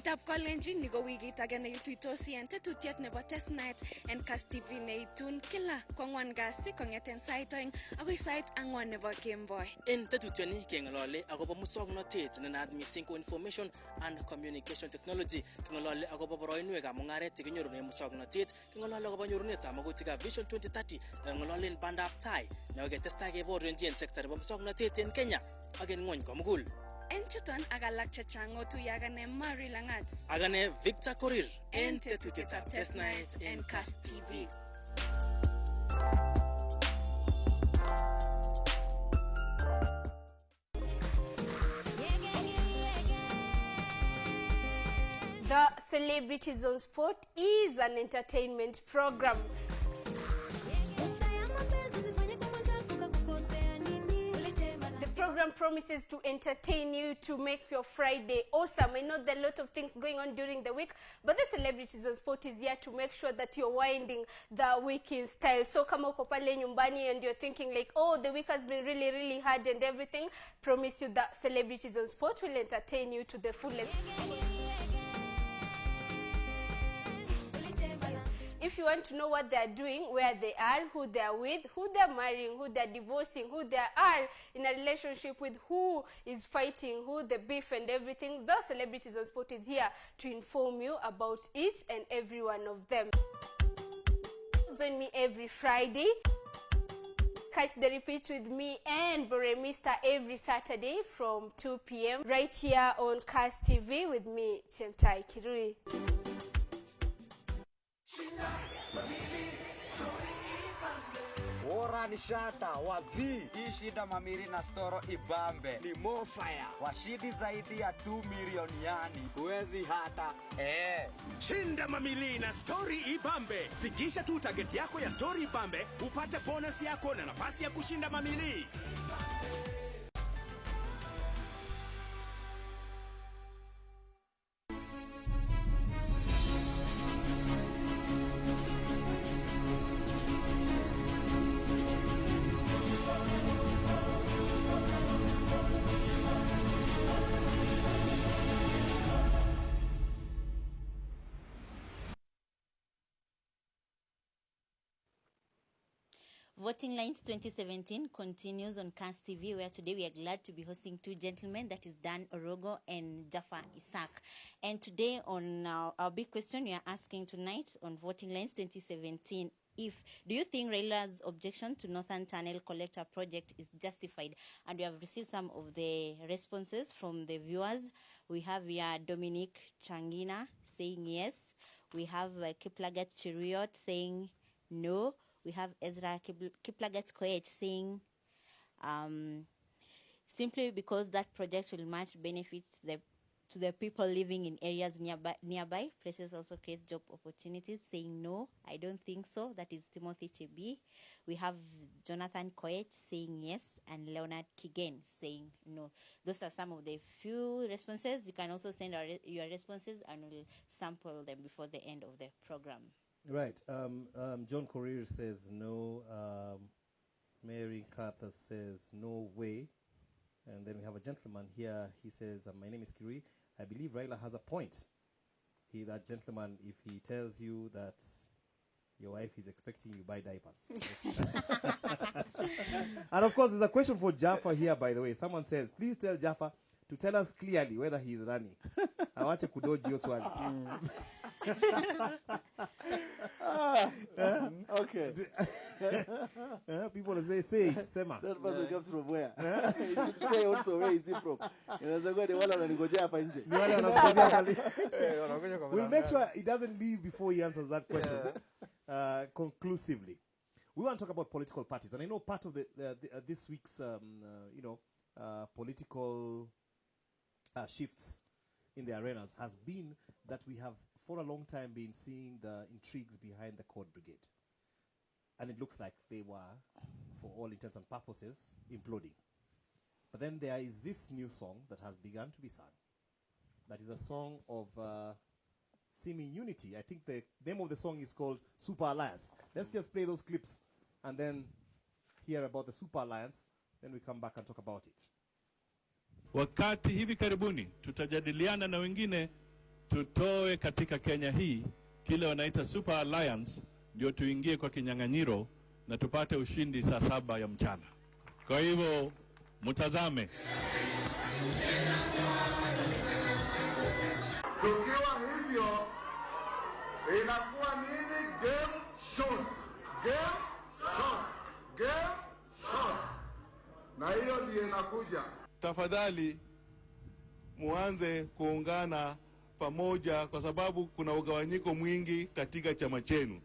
Speaker 9: Wikitab Kalenjin ni ko wikit age neituitosi en tetutiet nebo Test Night en Kass TV neitun kila kwangwan kasi kong'eten sait oeng agoi sait ang'wan nebo kemboi.
Speaker 10: En tetutioni keng'olole akobo muswoknotet nenaat missing ko information and communication technology, keng'olole akobo boroinwekab mung'aret chekinyorune muswoknotet, keng'olole akobo nyorunetab magutikab Vision 2030, keng'ololen bandab tai nekoketestai keborionji en sekta nebo muswoknotet en Kenya ak en ng'wony komugul.
Speaker 9: En chuton ak alak chechang otuye akane Mary Langat.
Speaker 10: Akane Victor Korir
Speaker 9: En tetutietab Test Night en Kass TV.
Speaker 11: The Celebrities on Sport is an entertainment program. The program promises to entertain you, to make your Friday awesome. I know there are a lot of things going on during the week, but the Celebrities on Sport is here to make sure that you're winding the week in style. So kama uko pale nyumbani and you're thinking like, oh, the week has been really, really hard and everything, promise you that Celebrities on Sport will entertain you to the fullest. If you want to know what they're doing, where they are, who they're with, who they're marrying, who they're divorcing, who they are in a relationship with, who is fighting, who the beef and everything, the Celebrities on Sport is here to inform you about each and every one of them. Join me every Friday. Catch the repeat with me and Boremista every Saturday from 2 p.m. right here on Kass TV with me, Chemtai Kirui.
Speaker 12: Ora ni shata wazi ishida mamiri na storo ibambe ni mofire washidi zaidi ya 2 milioni yani huwezi hata
Speaker 13: shinda mamili na story ibambe. Fikisha tu target yako ya story ibambe upate bonus yako na nafasi ya kushinda mamili.
Speaker 2: Voting Lines 2017 continues on Kass TV, where today we are glad to be hosting two gentlemen, that is Dan Orogo and Jaffa Isaac. And today on our big question we are asking tonight on Voting Lines 2017, do you think Raila's objection to Northern Tunnel Collector project is justified? And we have received some of the responses from the viewers. We have here Dominic Changina saying yes. We have Kiplagat Chiriot saying no. We have Ezra Kiplagat Koech saying simply because that project will much benefit to the people living in areas nearby. Places also create job opportunities, saying no, I don't think so. That is Timothy Chebi. We have Jonathan Koech saying yes, and Leonard Kigen saying no. Those are some of the few responses. You can also send your responses and we'll sample them before the end of the program.
Speaker 1: Right. John Courier says no. Mary Carter says no way. And then we have a gentleman here. He says, my name is Kiri. I believe Raila has a point. That gentleman, if he tells you that your wife is expecting you, buy diapers. And of course, there's a question for Jaffa here, by the way. Someone says, please tell Jaffa to tell us clearly whether he is running. Awache kudoji hiyo swali.
Speaker 4: Okay.
Speaker 1: People say it, Sema.
Speaker 4: That person comes from where? You should say also where is he from.
Speaker 1: We'll make sure he doesn't leave before he answers that question conclusively. We want to talk about political parties, and I know part of this week's political shifts in the arenas has been that we have for a long time been seeing the intrigues behind the Court Brigade. And it looks like they were, for all intents and purposes, imploding. But then there is this new song that has begun to be sung. That is a song of seeming unity. I think the name of the song is called Super Alliance. Let's just play those clips and then hear about the Super Alliance. Then we come back and talk about it.
Speaker 14: Wakati hivi karibuni tutajadiliana na wengine tutoe katika Kenya hii kile wanaita Super Alliance, ndio tuingie kwa kinyang'anyiro na tupate ushindi saa 7 ya mchana. Kwa hivyo mtazame.
Speaker 15: Tukiwa hivyo inakuwa nini? Game short. Game short. Game short. Na hiyo ndiyo inakuja.
Speaker 16: Tafadhali muanze kuungana pamoja kwa sababu kuna ugawanyiko mwingi katika chama chenu.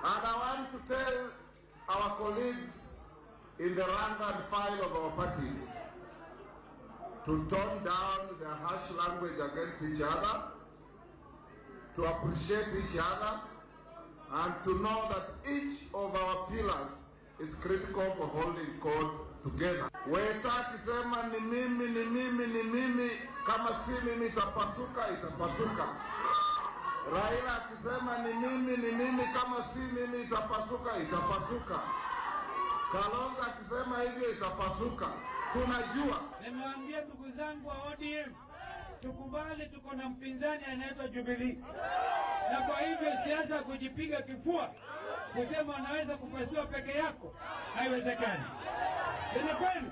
Speaker 15: And I want to tell our colleagues in the rank and file of our parties to tone down their harsh language against each other, to appreciate each other, and to know that each of our pillars is critical for holding court together. Weta akisema ni mimi, kama si mimi itapasuka, itapasuka. Raila akisema ni mimi, kama si mimi itapasuka, itapasuka. Kalonzo akisema hivyo itapasuka. Tunajua.
Speaker 17: Nimewaambia ndugu zangu wa ODM, tukubali tuko na mpinzani anaitwa Jubilee. Na kwa hivyo siasa kujipiga kifua, kusema unaweza kupasua peke yako, haiwezekani. Ni kweli,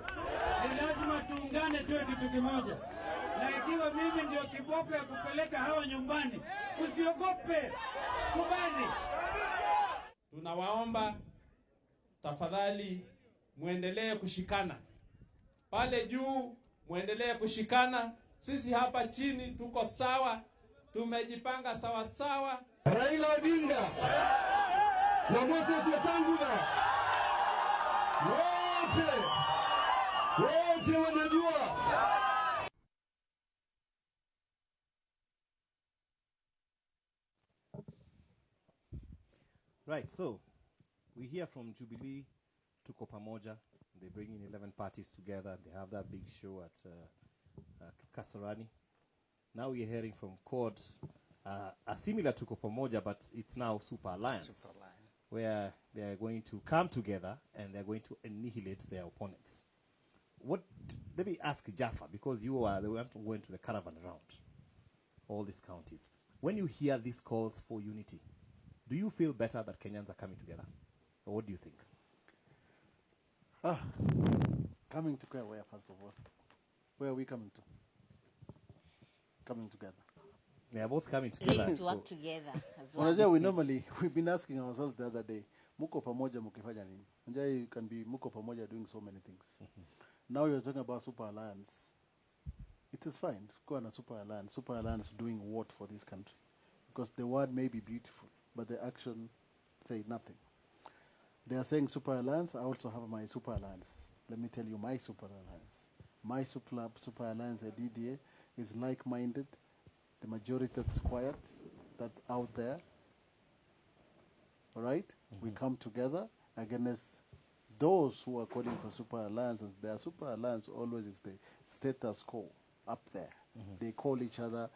Speaker 17: ni lazima tuungane tuwe kitu kimoja. Na ikiwa mimi ndio kiboko ya kupeleka hawa nyumbani, usiogope, kubali.
Speaker 18: Tunawaomba tafadhali muendelee kushikana. Pale juu muendelee kushikana. Sisi hapa chini tuko sawa, tumejipanga sawa sawa.
Speaker 19: Raila Odinga na Moses Wetangula wote wanajua.
Speaker 1: Right, so we hear from Jubilee tuko pamoja. They bring in 11 parties together. They have that big show at Kasarani. Now we're hearing from CORD, a similar tuko pamoja, but it's now Super Alliance, where they are going to come together and they're going to annihilate their opponents. Let me ask Jaffa, because you are the one going to the caravan around all these counties. When you hear these calls for unity, do you feel better that Kenyans are coming together? Or what do you think?
Speaker 4: Coming together where, first of all? Where are we coming to? Coming together.
Speaker 1: They are both coming together.
Speaker 2: Ready to work together as well.
Speaker 4: We've been asking ourselves the other day, muko pamoja mukifanya nini? Unajua you can be muko pamoja doing so many things. Now you're talking about Super Alliance. It is fine. Go on a Super Alliance. Super Alliance doing what for this country? Because the word may be beautiful, but the action say nothing. They are saying Super Alliance. I also have my Super Alliance. Let me tell you my Super Alliance. My Super Alliance, DDA, is like-minded. The majority that's quiet, that's out there. All right? We come together against those who are calling for Super Alliances. Their Super Alliance always is the status quo up there. They call each other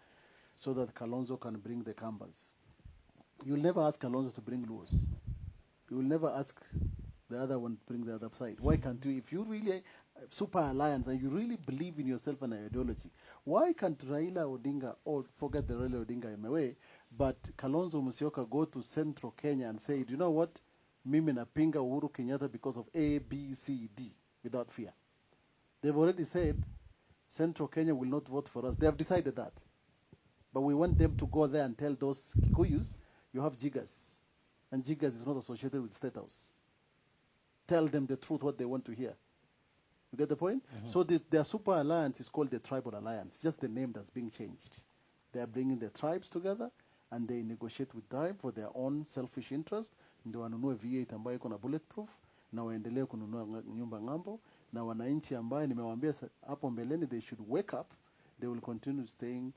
Speaker 4: so that Kalonzo can bring the Kambas. You'll never ask Kalonzo to bring Luos. You will never ask the other one to bring the other side. Why can't you? If you really Super Alliance and you really believe in yourself and ideology, why can't Raila Odinga, or forget the Raila Odinga in a way, but Kalonzo Musyoka go to Central Kenya and say, do you know what? Mimi napinga Uhuru Kenyatta because of A, B, C, D, without fear. They've already said Central Kenya will not vote for us. They have decided that. But we want them to go there and tell those Kikuyus, you have jiggers. And jiggers is not associated with State House. Tell them the truth, what they want to hear. You get the point? So their Super Alliance is called the Tribal Alliance, just the name that's being changed. They are bringing the tribes together and they negotiate with tribe for their own selfish interest. Ndio wanunue V8 ambayo iko na bulletproof na waendelee kununua nyumba ngambo na wananchi ambaye nimewaambia hapo mbeleni they should wake up. They will continue staying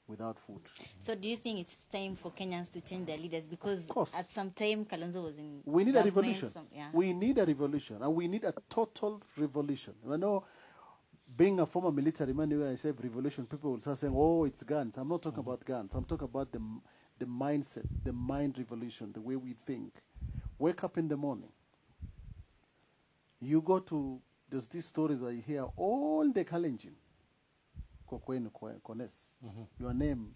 Speaker 4: without food.
Speaker 2: So do you think it's time for Kenyans to change their leaders? Because at some time Kalonzo was in
Speaker 4: We need a revolution.
Speaker 2: Yeah.
Speaker 4: We need a revolution, and we need a total revolution. I know, being a former military man, when I say revolution, people will start saying, oh, it's guns. I'm not talking about guns. I'm talking about the mindset, the mind revolution, the way we think. Wake up in the morning. You go to, there's these stories I hear, all the Kalenjin, Kokwenu, Kones, your name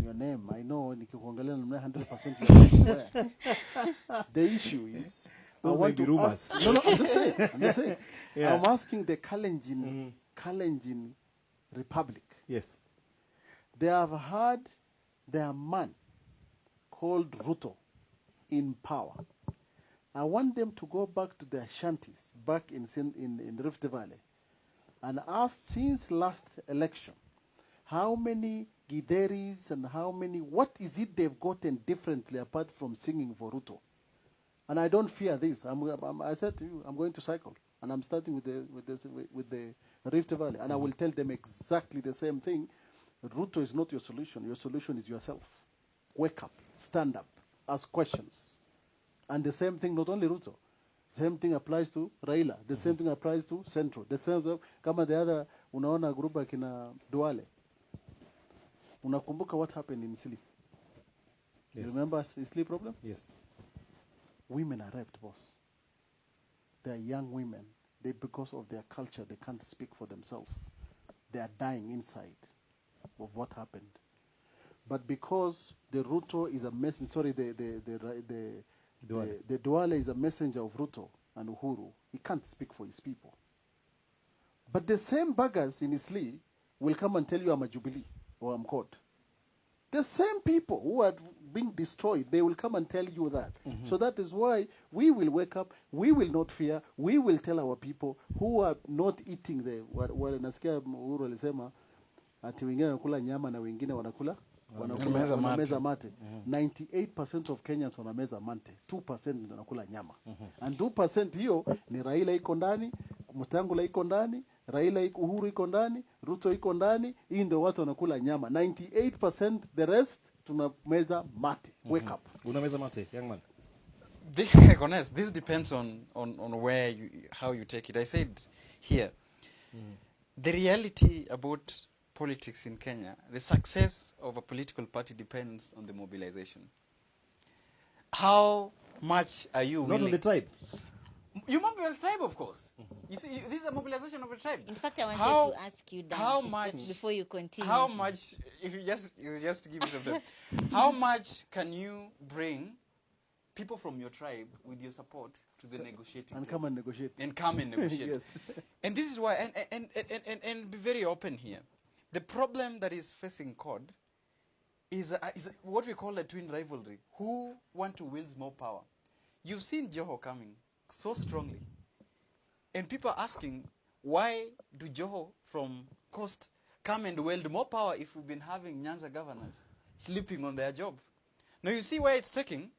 Speaker 4: your name. I know nikikuangalia namna 100% you are aware. The issue is, I
Speaker 1: Those
Speaker 4: want
Speaker 1: may be
Speaker 4: to
Speaker 1: rumors.
Speaker 4: ask. No, I'm just saying. I'm just saying.
Speaker 1: Yeah.
Speaker 4: I'm asking the Kalenjin Republic.
Speaker 1: Yes.
Speaker 4: They have had their man called Ruto in power. I want them to go back to their shanties back in Rift Valley and ask, since last election, how many Gideris and what is it they've gotten differently apart from singing for Ruto? And I don't fear this. I said to you, I'm going to cycle, and I'm starting with the Rift Valley, and I will tell them exactly the same thing. Ruto is not your solution. Your solution is yourself. Wake up, stand up, ask questions. And the same thing, not only Ruto, same thing applies to Raila. The same thing applies to Central. The same, kama the other, unaona grupa kina Duale. Unakumbuka what happened in Isli?
Speaker 1: Yes.
Speaker 4: You remember Isli problem?
Speaker 1: Yes.
Speaker 4: Women are raped, boss. They are young women. Because of their culture, they can't speak for themselves. They are dying inside of what happened. But because the Ruto is a messenger, sorry, the Duale is a messenger of Ruto and Uhuru, he can't speak for his people. But the same buggers in Isli will come and tell you I'm a Jubilee or I'm caught. The same people who are being destroyed, they will come and tell you that. So that is why we will wake up, we will not fear, we will tell our people who are not eating nasikia Uhuru alisema ati wengine wanakula nyama na wengine wanakula wanameza mate. 98% of Kenyans wanameza mate. 2% ndio wanakula nyama. And 2% hiyo ni Raila iko ndani, Mutangula iko ndani, Raila Uhuru iko ndani, Ruto iko ndani, hii ndio watu wanakula nyama. 98%, the rest tunameza mate. Wake up.
Speaker 1: Unameza mate, young man.
Speaker 3: Honest, this depends on where how you take it. I said here, the reality about politics in Kenya, the success of a political party depends on the mobilization. How much are you willing?
Speaker 1: Not on the tribe.
Speaker 3: You mobilize the tribe, of course. You see, this is a mobilization of a tribe.
Speaker 2: In fact, I wanted to ask you that
Speaker 3: how much,
Speaker 2: just before you continue.
Speaker 3: How much, if you just give me some time, how much can you bring people from your tribe with your support to the negotiating
Speaker 4: and
Speaker 3: table?
Speaker 4: come and negotiate.
Speaker 3: And come and negotiate.
Speaker 4: Yes.
Speaker 3: And this is why, and be very open here. The problem that is facing COD is what we call a twin rivalry. Who want to wield more power? You've seen Joho coming so strongly. And people are asking, why do Joho from Coast come and wield more power if we've been having Nyanza governors sleeping on their job? Now you see where it's taking.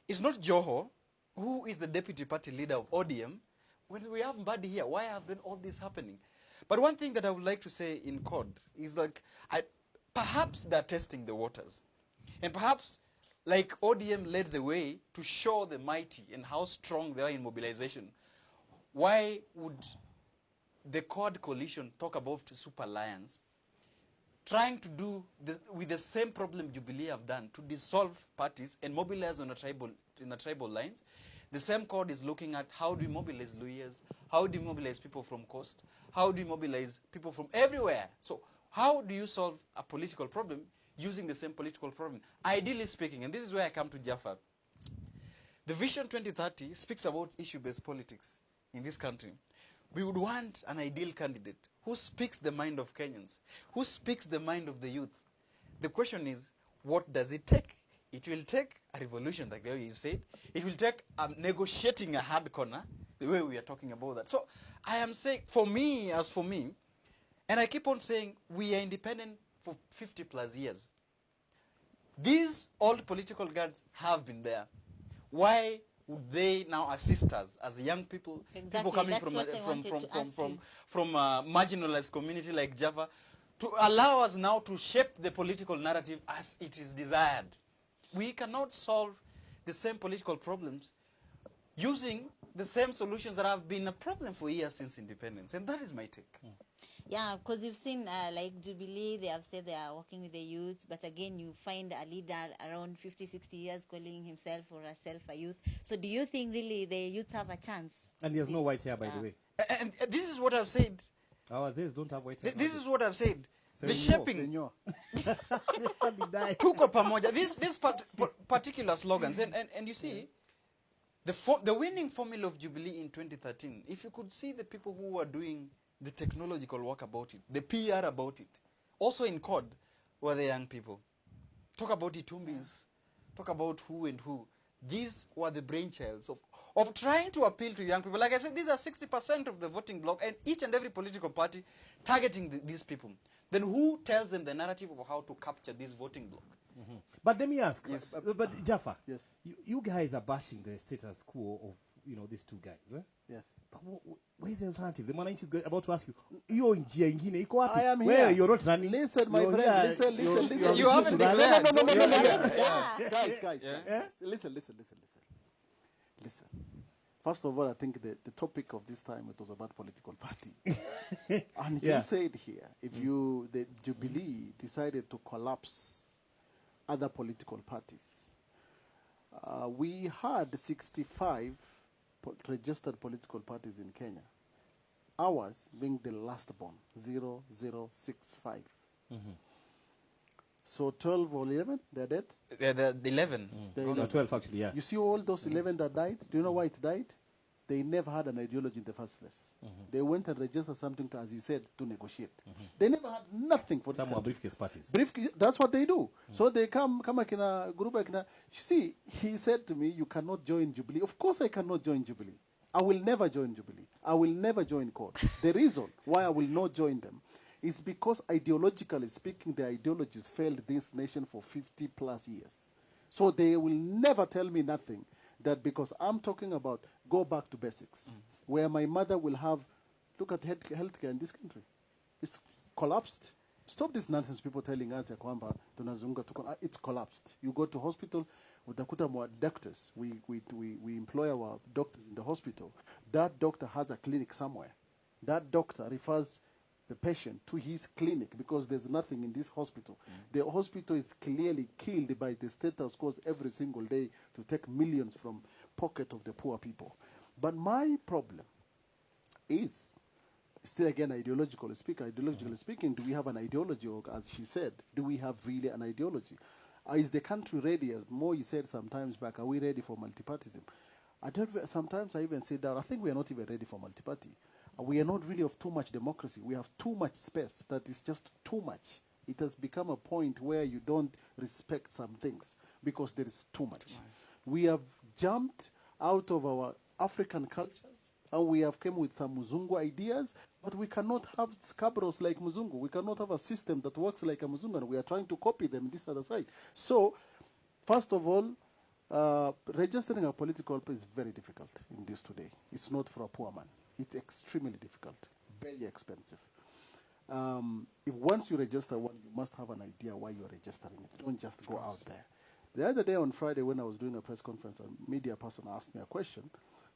Speaker 3: It's not Joho, who is the deputy party leader of ODM. When we have Mbadi here, why are then all this happening? But one thing that I would like to say in COD is like, perhaps they're testing the waters. And perhaps, like ODM led the way to show the mighty and how strong they are in mobilization. Why would the COD coalition talk about super alliance, trying to do this with the same problem Jubilee have done, to dissolve parties and mobilize on in a tribal lines? The same COD is looking at how do we mobilize Luyas, how do you mobilize people from Coast, how do you mobilize people from everywhere? So how do you solve a political problem using the same political problem? Ideally speaking, and this is where I come to Jaffa, the Vision 2030 speaks about issue-based politics in this country. We would want an ideal candidate who speaks the mind of Kenyans, who speaks the mind of the youth. The question is, what does it take? It will take a revolution, like the way you said. It will take negotiating a hard corner, the way we are talking about that. So I am saying, for me, and I keep on saying, we are independent for 50 plus years. These old political guards have been there. Why would they now assist us as young people, people coming from a marginalized community like Java, to allow us now to shape the political narrative as it is desired? We cannot solve the same political problems using the same solutions that have been a problem for years since independence. And that is my take.
Speaker 2: Yeah, because you've seen like Jubilee, they have said they are working with the youth, but again, you find a leader around 50, 60 years calling himself or herself a youth. So do you think really the youth have a chance?
Speaker 1: And he has no white hair, by the way.
Speaker 3: And this is what I've said.
Speaker 1: Ours don't have white hair.
Speaker 3: This is what I've said. The shaping. Tuko pamoja. This particular slogans, and you see, the winning formula of Jubilee in 2013, if you could see the people who were doing the technological work about it, the PR about it, also in COD, were the young people. Talk about Itumbis, talk about who and who. These were the brainchilds of trying to appeal to young people. Like I said, these are 60% of the voting bloc, and each and every political party targeting these people. Then who tells them the narrative of how to capture this voting bloc?
Speaker 20: But let me ask,
Speaker 3: Yes.
Speaker 20: but Jaffa,
Speaker 4: yes,
Speaker 20: you guys are bashing the status quo of these two guys, eh?
Speaker 4: Yes.
Speaker 20: But where's the alternative? The man is about to ask you. You're in ingine iko wapi?
Speaker 4: I am here.
Speaker 20: Where you're not running.
Speaker 4: Listen, my
Speaker 20: You're
Speaker 4: friend.
Speaker 20: here.
Speaker 4: Listen.
Speaker 3: You haven't declared.
Speaker 4: Guys. Listen. First of all, I think the topic of this time, it was about political party. And you said here, if the Jubilee decided to collapse other political parties, we had 65 registered political parties in Kenya. Ours being the last born, 0065. So 12 or 11, they're dead?
Speaker 3: The 11.
Speaker 20: No, 12 actually, yeah.
Speaker 4: You see all those 11 that died? Do you know why it died? They never had an ideology in the first place. They went and registered something, as he said, to negotiate. They never had nothing for this
Speaker 20: Some were
Speaker 4: country.
Speaker 20: briefcase parties.
Speaker 4: That's what they do. So they come like in a group like you see, he said to me, you cannot join Jubilee. Of course I cannot join Jubilee. I will never join Jubilee. I will never join CORD. The reason why I will not join them is because ideologically speaking, their ideologies failed this nation for 50 plus years. So they will never tell me nothing that because I'm talking about go back to basics, where my mother will have, look at healthcare in this country. It's collapsed. Stop this nonsense people telling us it's collapsed. You go to hospital, utakuta more doctors. We employ our doctors in the hospital. That doctor has a clinic somewhere. That doctor refers the patient to his clinic because there's nothing in this hospital. The hospital is clearly killed by the status quo every single day to take millions from pocket of the poor people. But my problem is still again ideologically speaking, do we have an ideology, or as she said, do we have really an ideology? Is the country ready? As Moi said sometimes back, are we ready for multipartyism? Sometimes I even say that I think we are not even ready for multiparty. We are not really of too much democracy. We have too much space that is just too much. It has become a point where you don't respect some things because there is too much. We have jumped out of our African cultures and we have come with some Muzungu ideas, but we cannot have scabros like Muzungu. We cannot have a system that works like a Muzungu, and we are trying to copy them in this other side. So, first of all, registering a political party is very difficult in this today. It's not for a poor man. It's extremely difficult, very expensive. If once you register one, you must have an idea why you're registering it. Don't just go out there. The other day on Friday when I was doing a press conference, a media person asked me a question,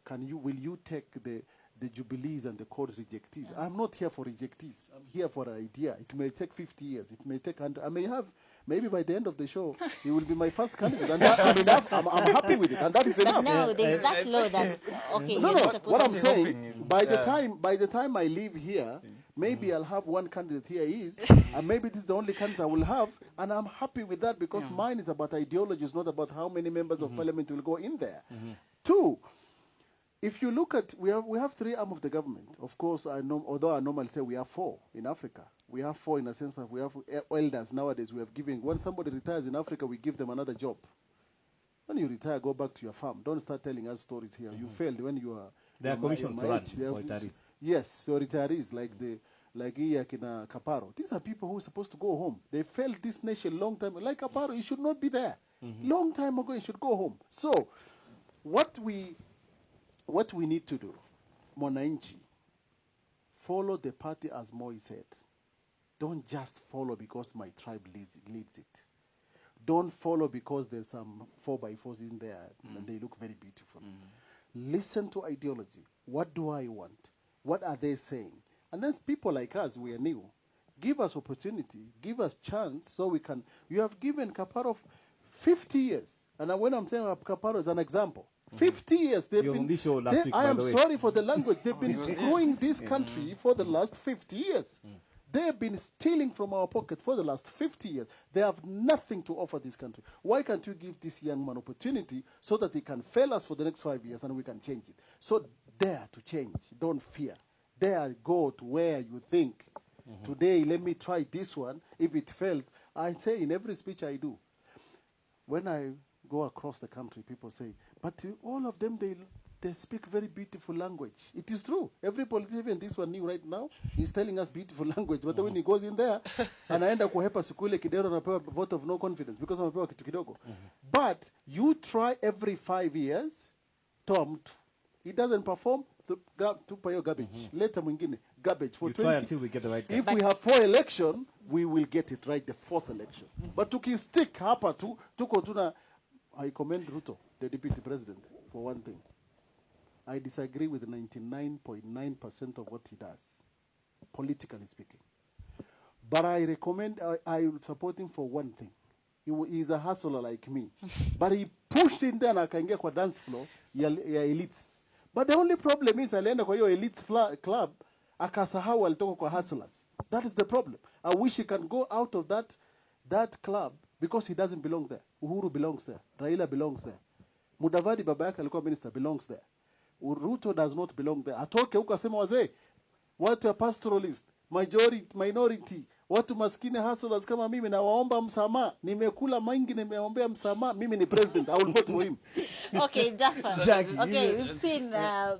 Speaker 4: will you take the Jubilees and the CORD rejectees? I'm not here for rejectees. I'm here for an idea. It may take 50 years. It may take 100. I may have, maybe by the end of the show, he will be my first candidate. And I'm happy with it. And that is enough.
Speaker 2: But no, there's that law that's okay.
Speaker 4: No, what I'm saying, by the time I leave here, maybe I'll have one candidate here and maybe this is the only candidate I will have, and I'm happy with that because mine is about ideology. It's not about how many members of parliament will go in there. Two, if you look at, we have three arms of the government. Of course, although I normally say we have four in Africa. We have four in a sense that we have elders nowadays. We have given, when somebody retires in Africa, we give them another job. When you retire, go back to your farm. Don't start telling us stories here. You failed when you are...
Speaker 20: There are commissions to run for retirees.
Speaker 4: Yes, so retirees like Iyakina Kaparo. These are people who are supposed to go home. They failed this nation long time. Like Kaparo, he should not be there. Long time ago, he should go home. So, what we need to do, Mwananchi, follow the party as Moi said. Don't just follow because my tribe leads it. Don't follow because there's some 4x4s in there and they look very beautiful. Listen to ideology. What do I want? What are they saying? And then people like us, we are new. Give us opportunity. Give us chance so we can. You have given Kaparo 50 years. And when I'm saying Kaparo is an example. 50 years they've been. I am sorry for the language. They've been screwing this country for the last 50 years. They've been stealing from our pocket for the last 50 years. They have nothing to offer this country. Why can't you give this young man opportunity so that he can fail us for the next 5 years and we can change it? So dare to change. Don't fear. Dare go to where you think, today, let me try this one. If it fails, I say in every speech I do, when I go across the country, people say, but all of them, they speak very beautiful language. It is true. Every politician, this one new right now, is telling us beautiful language. But when he goes in there, anaenda kuhepa siku ile kidero anapewa vote of no confidence because anapewa kitu kidogo. But you try every 5 years, toa mtu. He doesn't perform, tupa hiyo garbage. Later mwingine, garbage for
Speaker 20: you
Speaker 4: 20.
Speaker 20: try until we get the right guy.
Speaker 4: If we have 4 election, we will get it right the 4th election. But tukistick hapa tu, tuko tuna, I commend Ruto, the deputy president, for one thing. I disagree with 99.9% of what he does, politically speaking. But I recommend, I support him for one thing. He's a hustler like me. But he pushed in there and akaingia kwa dance floor ya elites. But the only problem is alienda kwa hiyo elites club, akasahau alitoka kwa hustlers. That is the problem. I wish he can go out of that club because he doesn't belong there. Uhuru belongs there. Raila belongs there. Mudavadi baba yake alikuwa minister belongs there. Ruto does not belong there. Atoke huko asema wazee, watu ya pastoralist, minority, watu maskini hustlers kama mimi na waomba msamaha. Nimekula maingi nimeombea msamaha. Mimi ni president. I will vote for him.
Speaker 2: Okay, Jaffa. Okay, we've seen are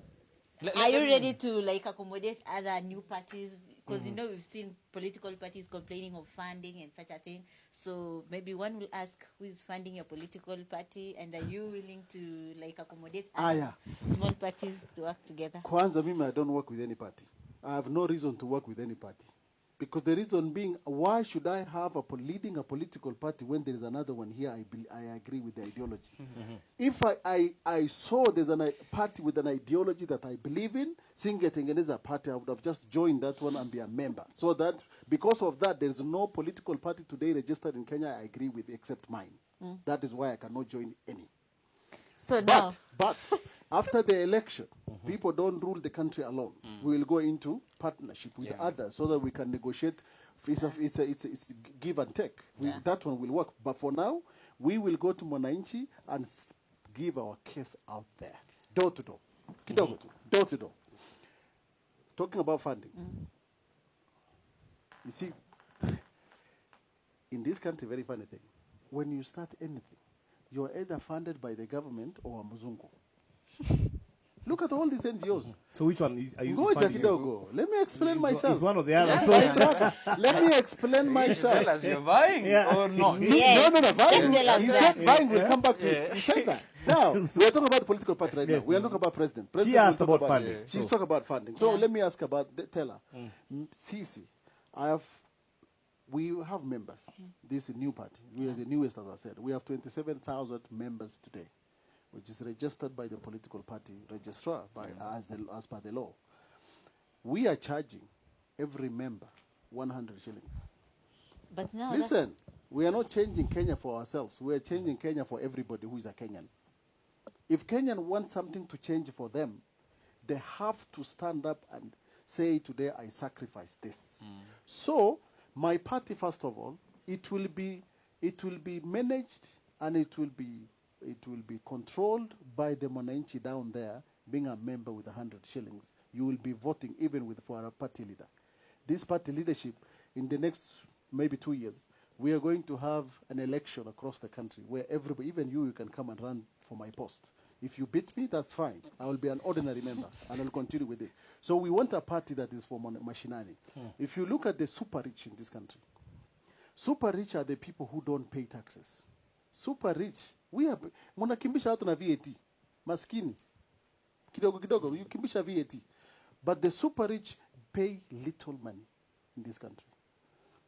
Speaker 2: you ready to like accommodate other new parties? Because you know we've seen political parties complaining of funding and such a thing. So maybe one will ask, who is funding your political party, and are you willing to like accommodate other small parties to work together?
Speaker 4: Kwanza mimi, I don't work with any party. I have no reason to work with any party. Because the reason being, why should I have leading a political party when there is another one here? I agree with the ideology. If I saw there's a party with an ideology that I believe in, singetengeneza party, I would have just joined that one and be a member. So that, because of that, there is no political party today registered in Kenya I agree with except mine. That is why I cannot join any.
Speaker 2: So now,
Speaker 4: but after the election, people don't rule the country alone. We will go into partnership with others so that we can negotiate. It's give and take. That one will work. But for now, we will go to Mwananchi and give our case out there, door to door, kidogo tu, door to door. Talking about funding, you see, in this country, very funny thing. When you start anything, you are either funded by the government or a muzungu. Look at all these NGOs.
Speaker 20: So which one are you
Speaker 4: funding? Let me explain myself.
Speaker 20: It's one or the other.
Speaker 4: Let me explain myself.
Speaker 3: Tell us you're buying or not.
Speaker 2: Yes.
Speaker 4: No. Buying. He said buying will come back to it. He said that. Now, we are talking about the political party right now. We are talking about president.
Speaker 20: She asked about funding.
Speaker 4: She's talking about funding. So let me ask about, tell her. Sisi, we have members. This is a new party. We are the newest, as I said. We have 27,000 members today, which is registered by the political party registrar as per the law. We are charging every member 100 shillings.
Speaker 2: But now,
Speaker 4: listen, we are not changing Kenya for ourselves. We are changing Kenya for everybody who is a Kenyan. If Kenyan want something to change for them, they have to stand up and say, today I sacrifice this. So, my party, first of all, it will be managed and it will be controlled by the Mwananchi down there, being a member with 100 shillings. You will be voting even for a party leader. This party leadership, in the next maybe 2 years, we are going to have an election across the country where everybody, even you can come and run for my post. If you beat me, that's fine. I will be an ordinary member, and I'll continue with it. So we want a party that is for machinani. If you look at the super rich in this country, super rich are the people who don't pay taxes. Super rich, munakimbisha watu na VAT. Maskini, kidogo, you kimbisha VAT. But the super rich pay little money in this country.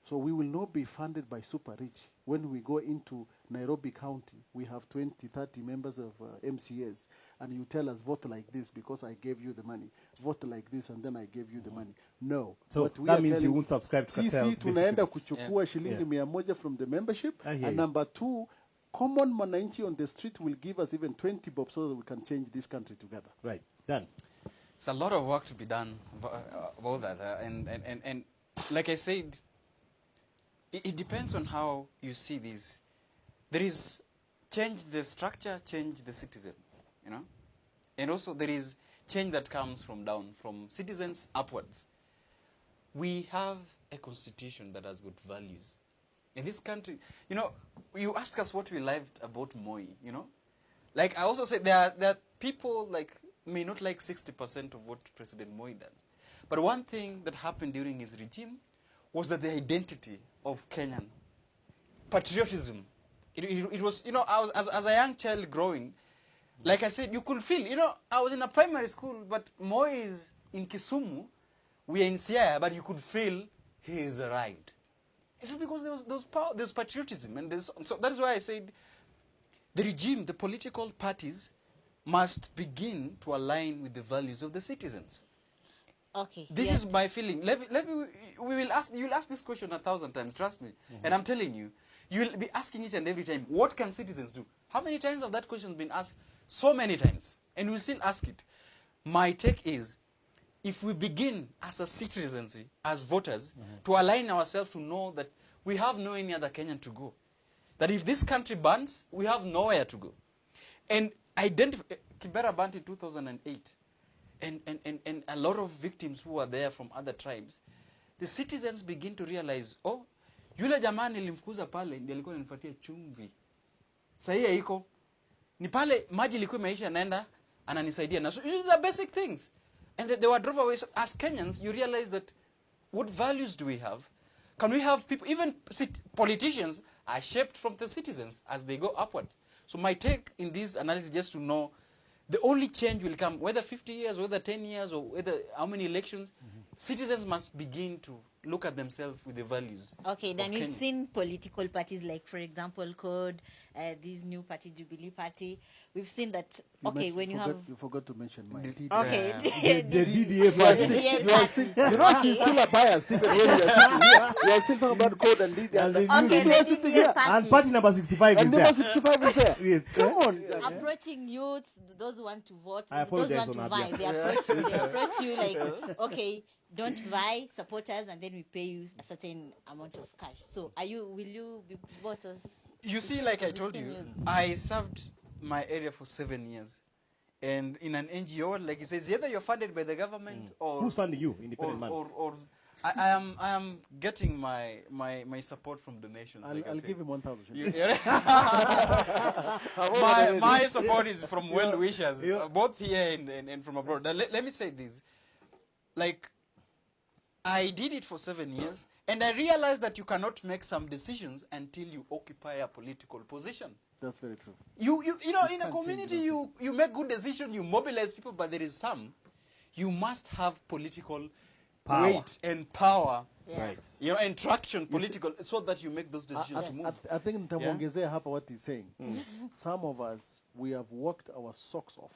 Speaker 4: So we will not be funded by super rich. When we go into Nairobi County, we have 20, 30 members of MCAs, and you tell us, vote like this because I gave you the money. Vote like this and then I gave you the money. No.
Speaker 20: So that means you won't subscribe to cartels.
Speaker 4: Tunaenda kuchukua shilingi 100 from the membership. And number two, common Mwananchi on the street will give us even 20 bob so that we can change this country together.
Speaker 20: Right. Done.
Speaker 3: It's a lot of work to be done about that. And like I said, it depends on how you see this. There is change the structure, change the citizen, you know, and also there is change that comes from down, from citizens upwards. We have a constitution that has good values. In this country, you know, you ask us what we liked about Moi, you know. Like I also said, there are people like may not like 60% of what President Moi does. But one thing that happened during his regime was that the identity of Kenyan, patriotism, it was, you know, I was, as a young child growing, like I said, you could feel, you know, I was in a primary school, but Moi is in Kisumu, we are in Siaya, but you could feel he is arrived. It's because there's patriotism, and so that is why I said the regime, the political parties, must begin to align with the values of the citizens.
Speaker 2: Okay.
Speaker 3: This is my feeling. We will ask. You will ask this question 1,000 times. Trust me, and I'm telling you, you will be asking each and every time, what can citizens do? How many times have that question been asked? So many times, and we still ask it. My take is, if we begin as a citizenry, as voters, to align ourselves to know that we have no any other Kenyan to go, that if this country burns, we have nowhere to go. And Kibera burnt in 2008, and a lot of victims who were there from other tribes, the citizens begin to realize, oh, yule jamani nilimfukuza pale, ndiye alikuwa ananifuatia chumvi. Sahii haiko. Ni pale maji ilikuwa imeisha naenda, ananisaidia. Na so these are basic things. And they were drove away. So as Kenyans, you realize that what values do we have? Can we have people, even politicians are shaped from the citizens as they go upward. So my take in this analysis is just to know the only change will come, whether 50 years, whether 10 years, or whether how many elections, citizens must begin to look at themselves with the values.
Speaker 2: Okay, then we've seen political parties like, for example, CODE, this new party, Jubilee Party. We've seen that,
Speaker 4: You forgot to mention my DDA.
Speaker 2: Okay.
Speaker 4: The DDA party. You know, she's still a bias, Stephen, when you are sitting here. You are still talking about CODE and DDA.
Speaker 2: Okay, the DDA party.
Speaker 20: And party number 65 is there.
Speaker 4: And number 65 is there.
Speaker 20: Yes.
Speaker 4: Come on.
Speaker 2: Approaching youths, those who want to vote,
Speaker 20: I
Speaker 2: those who
Speaker 20: apologize
Speaker 2: want to
Speaker 20: on
Speaker 2: vie,
Speaker 20: that,
Speaker 2: they approach you like, okay, don't vie, support us, and then we pay you a certain amount of cash. So, will you be voters?
Speaker 3: You see, like I told you, I served my area for 7 years. And in an NGO, like it says, either you're funded by the government or...
Speaker 20: Who's funding you, independent man?
Speaker 3: Or I am getting my support from donations.
Speaker 4: I'll give him 1,000.
Speaker 3: My support is from well-wishers, both here and from abroad. Let me say this. Like, I did it for 7 years, and I realized that you cannot make some decisions until you occupy a political position.
Speaker 4: That's very true.
Speaker 3: You know, in a community, you make good decisions, you mobilize people, but there is you must have political weight and power,
Speaker 20: right?
Speaker 3: You know, and traction, political, so that you make those decisions to move.
Speaker 4: I think Ntamongezea hapa what he's saying. Some of us, we have worked our socks off.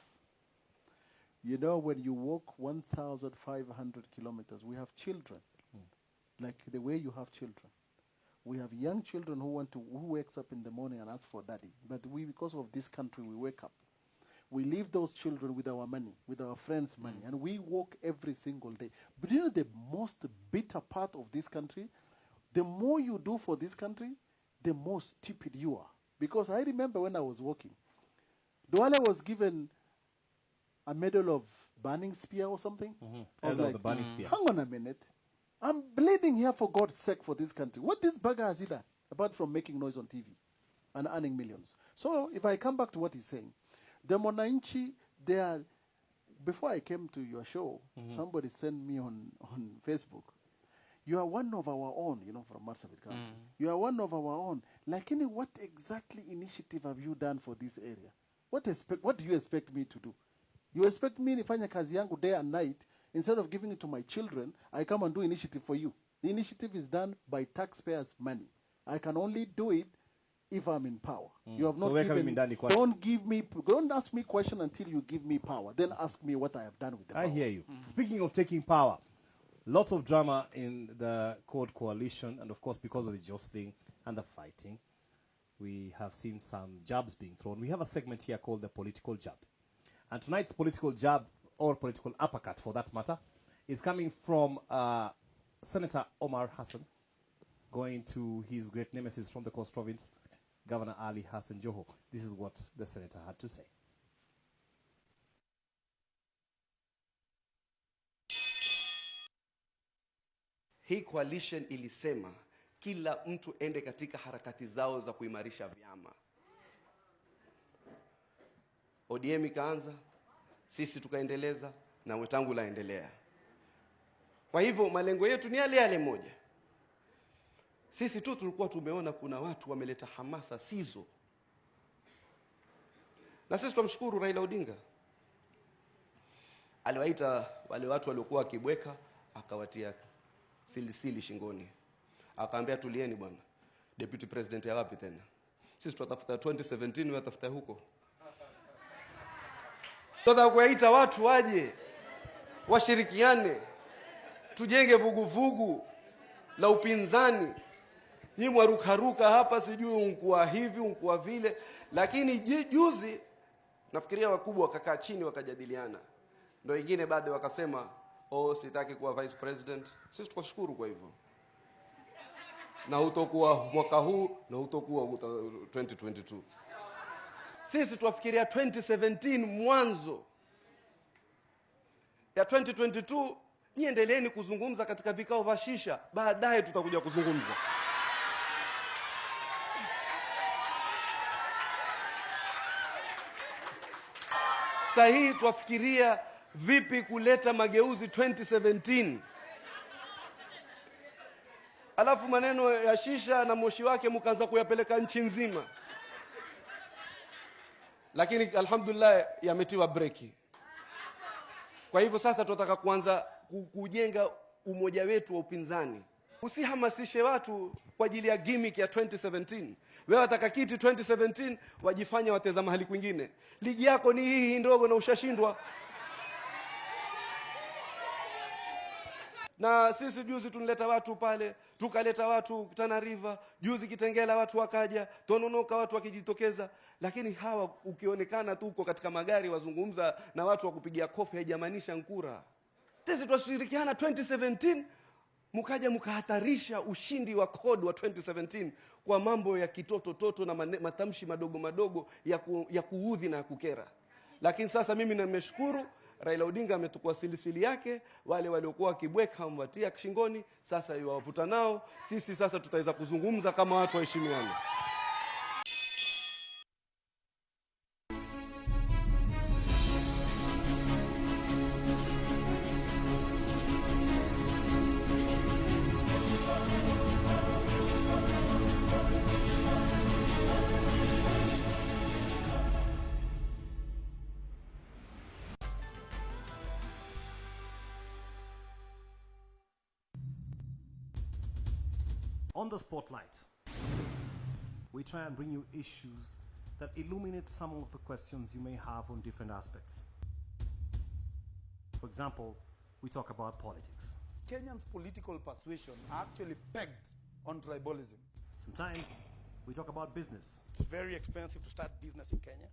Speaker 4: You know, when you walk 1,500 kilometers, we have children, like the way you have children. We have young children who wakes up in the morning and ask for daddy. But because of this country, we wake up. We leave those children with our money, with our friends' money, and we walk every single day. But you know the most bitter part of this country? The more you do for this country, the more stupid you are. Because I remember when I was walking, Duale was given a medal of burning spear or something. I was like,
Speaker 20: the burning spear.
Speaker 4: Hang on a minute. I'm bleeding here for God's sake for this country. What this bugger has he done? Apart from making noise on TV and earning millions. So if I come back to what he's saying, the Monanchi, before I came to your show, somebody sent me on Facebook, you are one of our own, you know, from Marsabit County. You are one of our own. Like, what exactly initiative have you done for this area? What do you expect me to do? You expect me to nifanya kazi yangu day and night, instead of giving it to my children, I come and do initiative for you. The initiative is done by taxpayers' money. I can only do it if I'm in power. You have not don't ask me question until you give me power. Then ask me what I have done with the power.
Speaker 20: I hear you. Speaking of taking power, lots of drama in the CODE coalition, and of course because of the jostling and the fighting, we have seen some jabs being thrown. We have a segment here called the political jab. And tonight's political jab, or political uppercut for that matter, is coming from Senator Omar Hassan going to his great nemesis from the Coast Province, Governor Ali Hassan Joho. This is what the senator had to say.
Speaker 21: Hii coalition ilisema kila mtu ende katika harakati zao za kuimarisha vyama. ODM ikaanza, sisi tukaendeleza, na Wetangula endelea. Kwa hivyo malengo yetu ni yale yale moja. Sisi tu tulikuwa tumeona kuna watu wameleta hamasa sizo. Na sisi tunamshukuru Raila Odinga. Aliwaita wale watu waliokuwa kibweka, akawatia silisili shingoni. Akaambia tulieni bwana. Deputy President ya wapi tena? Sisi tutatafuta 2017, wewe tafuta huko. Tutakuwaita watu waje washirikiane, tujenge vuguvugu la upinzani. Nyinyi mwarukaruka hapa, sijui unkuwa hivi unkuwa vile, lakini juzi nafikiria wakubwa wakakaa chini wakajadiliana. Ndio wengine baada wakasema, "Oh, sitaki kuwa vice president." Sisi tukashukuru kwa hivyo. Na utakuwa mwaka huu na utakuwa 2022. Sisi tuwafikiria 2017 mwanzo. Ya 2022 niendeleeni kuzungumza katika vikao vya shisha, baadaye tutakuja kuzungumza. Sahihi tuwafikiria vipi kuleta mageuzi 2017. Alafu maneno ya shisha na moshi wake mkaanza kuyapeleka nchi nzima. Lakini alhamdulillah yametiwa breki. Kwa hivyo sasa tunataka kuanza kujenga umoja wetu wa upinzani. Usihamasishe watu kwa ajili ya gimmick ya 2017. Wewe wataka kiti 2017 wajifanya wateza mahali kwingine. Ligi yako ni hii ndogo na ushashindwa. Na sisi juzi tunileta watu pale, tukaleta watu Tana River, juzi Kitengela watu wakaja, Tononoka watu wakijitokeza, lakini hawa ukionekana tu uko katika magari wazungumza na watu wa kupigia kofi haijamaanisha nkura. Sisi tushirikiana 2017, mkaja mkahatarisha ushindi wa code wa 2017 kwa mambo ya kitoto na matamshi madogo ya kuudhi na kukera. Lakini sasa mimi nimeshukuru Raila Odinga ametukua silisili yake, wale waliokuwa kibweka hamwatia kishingoni, sasa yuwavuta nao. Sisi sasa tutaweza kuzungumza kama watu waheshimiane.
Speaker 20: On the spotlight, we try and bring you issues that illuminate some of the questions you may have on different aspects. For example, we talk about politics.
Speaker 22: Kenyan's political persuasion are actually pegged on tribalism.
Speaker 20: Sometimes we talk about business.
Speaker 23: It's very expensive to start business in Kenya.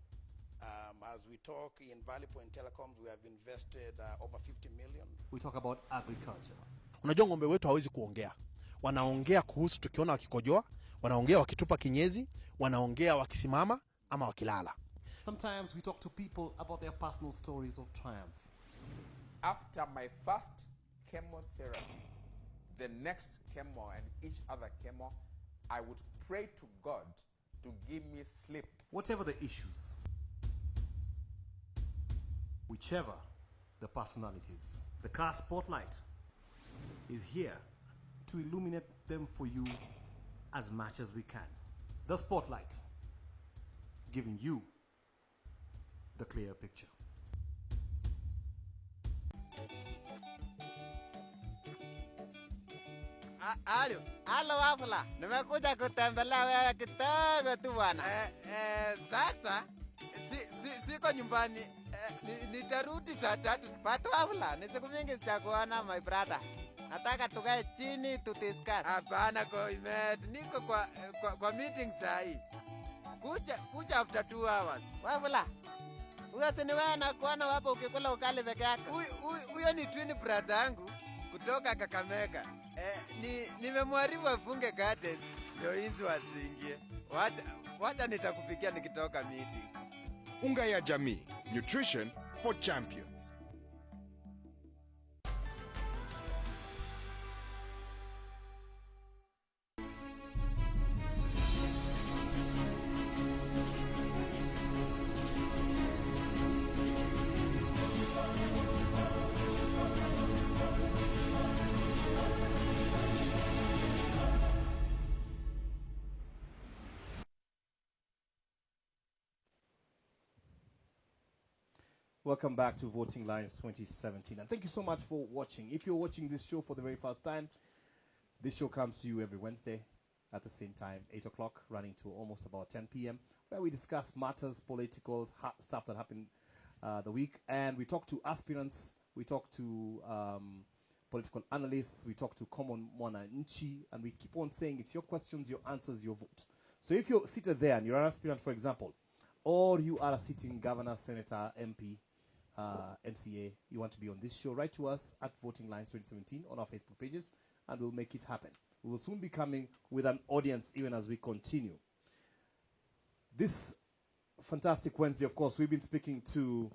Speaker 23: As we talk in Valley Point Telecoms, we have invested over 50 million.
Speaker 20: We talk about agriculture.
Speaker 24: Unajua ngombe wetu hawezi kuongea. Wanaongea kuhusu tukiona wakikojoa, wanaongea wakitupa kinyezi, wanaongea wakisimama ama wakilala.
Speaker 20: Sometimes we talk to people about their personal stories of triumph.
Speaker 25: After my first chemotherapy, the next chemo and each other chemo, I would pray to God to give me sleep.
Speaker 20: Whatever the issues, whichever the personalities, the Kass Spotlight is here to illuminate them for you as much as we can. The Spotlight, giving you the clear picture.
Speaker 26: Halo wafula, nimekuja kutembelea wewe kidogo tu bwana. Sasa siko nyumbani, nitarudi saa 3. Patu wafula, ni siku mingi sijakuona my brother. Nataka tukae chini tu discuss. Hapana Koimet, niko kwa meeting saa hii. Kuja after 2 hours. Wafula, huyo si ni wewe na kuona wapo ukikula ukali peke yako. Huyo ni twin brother yangu. kutoka Kakamega. Nimemwaribu afunge curtain ndio inzi wasingie. Wacha nitakupikia nikitoka meeting.
Speaker 13: Unga ya jamii, nutrition for champions.
Speaker 20: Welcome back to Voting Lines 2017, and thank you so much for watching. If you're watching this show for the very first time, this show comes to you every Wednesday at the same time, 8 o'clock, running to almost about 10 p.m., where we discuss matters, political stuff that happened the week, and we talk to aspirants, we talk to political analysts, we talk to common mwananchi, and we keep on saying it's your questions, your answers, your vote. So if you're seated there and you're an aspirant, for example, or you are a sitting governor, senator, MP, MCA, you want to be on this show, write to us at Voting Lines 2017 on our Facebook pages, and we'll make it happen. We will soon be coming with an audience even as we continue. This fantastic Wednesday, of course, we've been speaking to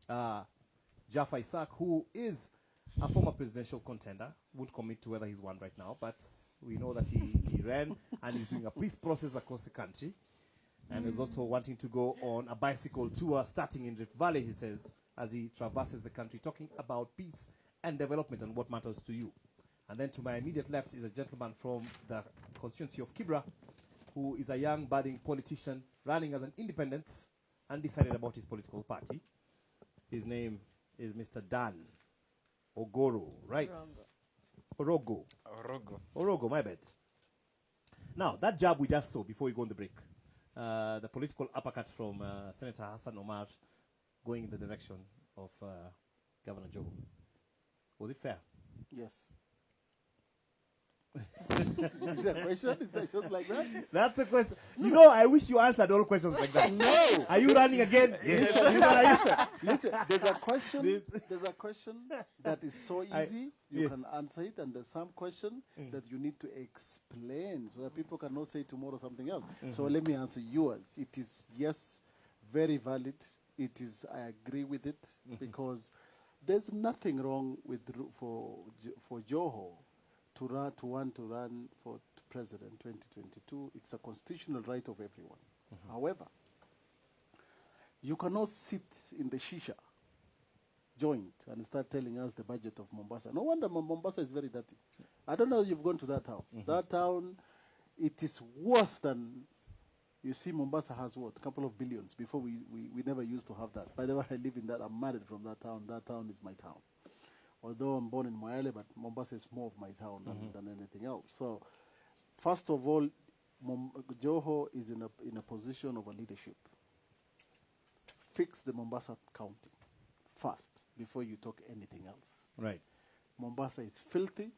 Speaker 20: Jaffa Isaac, who is a former presidential contender. Won't commit to whether he's won right now, but we know that he ran and he's doing a peace process across the country. And is also wanting to go on a bicycle tour starting in Rift Valley, he says, as he traverses the country, talking about peace and development and what matters to you. And then to my immediate left is a gentleman from the constituency of Kibra, who is a young budding politician running as an independent, undecided about his political party. His name is Mr. Dan Ogoro, right? Orogo. Orogo, my bad. Now, that jab we just saw before we go on the break, the political uppercut from Senator Hassan Omar going in the direction of Governor Joe. Was it fair?
Speaker 4: Yes. Is that a question? Is that just like that?
Speaker 20: That's the question. You know, I wish you answered all questions like that.
Speaker 4: No.
Speaker 20: Are you running again? Yes.
Speaker 4: Listen, there's a question. There's a question that is so easy. You can answer it, and there's some question that you need to explain so that people cannot say tomorrow something else. So let me answer yours. It is, yes, very valid. It is, I agree with it, because there's nothing wrong with for Joho to want to run for president 2022. It's a constitutional right of everyone. However, you cannot sit in the shisha joint and start telling us the budget of Mombasa. No wonder Mombasa is very dirty. I don't know if you've gone to that town. That town, it is worse than, you see, Mombasa has what? A couple of billions. Before we never used to have that. By the way, I live in that. I'm married from that town. That town is my town. Although I'm born in Moyale, but Mombasa is more of my town than anything else. So, first of all, Joho is in a position of a leadership. Fix the Mombasa county first before you talk anything else.
Speaker 20: Right.
Speaker 4: Mombasa is filthy.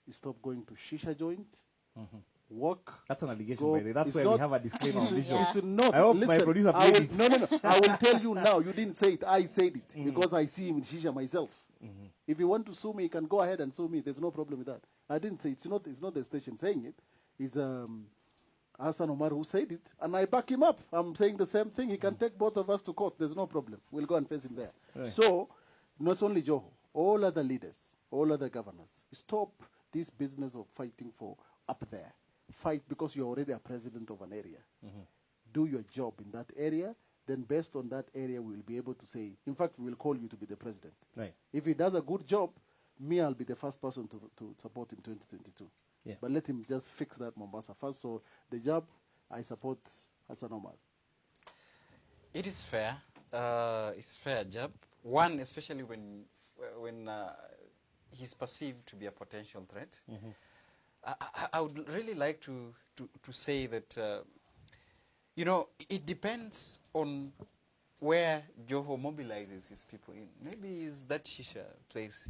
Speaker 4: You stop going to shisha joint. Work.
Speaker 20: That's an allegation, by the way. That's why we have a disclaimer on this show.
Speaker 4: You should not.
Speaker 20: I hope
Speaker 4: listen,
Speaker 20: my producer
Speaker 4: I
Speaker 20: played
Speaker 4: will,
Speaker 20: it.
Speaker 4: No. I will tell you now. You didn't say it. I said it because I see him in shisha myself. If you want to sue me, you can go ahead and sue me. There's no problem with that. I didn't say it. It's not the station saying it. It's Hassan Omar who said it, and I back him up. I'm saying the same thing. He can take both of us to court. There's no problem. We'll go and face him there.
Speaker 20: Right.
Speaker 4: So, not only Joho, all other leaders, all other governors, stop this business of fighting for up there. Fight because you're already a president of an area. Do your job in that area. Then based on that area, we'll be able to say, in fact, we will call you to be the president.
Speaker 20: Right.
Speaker 4: If he does a good job, me, I'll be the first person to support him 2022.
Speaker 20: Yeah.
Speaker 4: But let him just fix that Mombasa first. So the job, I support Hassan Omar.
Speaker 3: It is fair. It's fair job. One, especially when he's perceived to be a potential threat. I would really like to say that, you know, it depends on where Joho mobilizes his people in. Maybe it's that shisha place.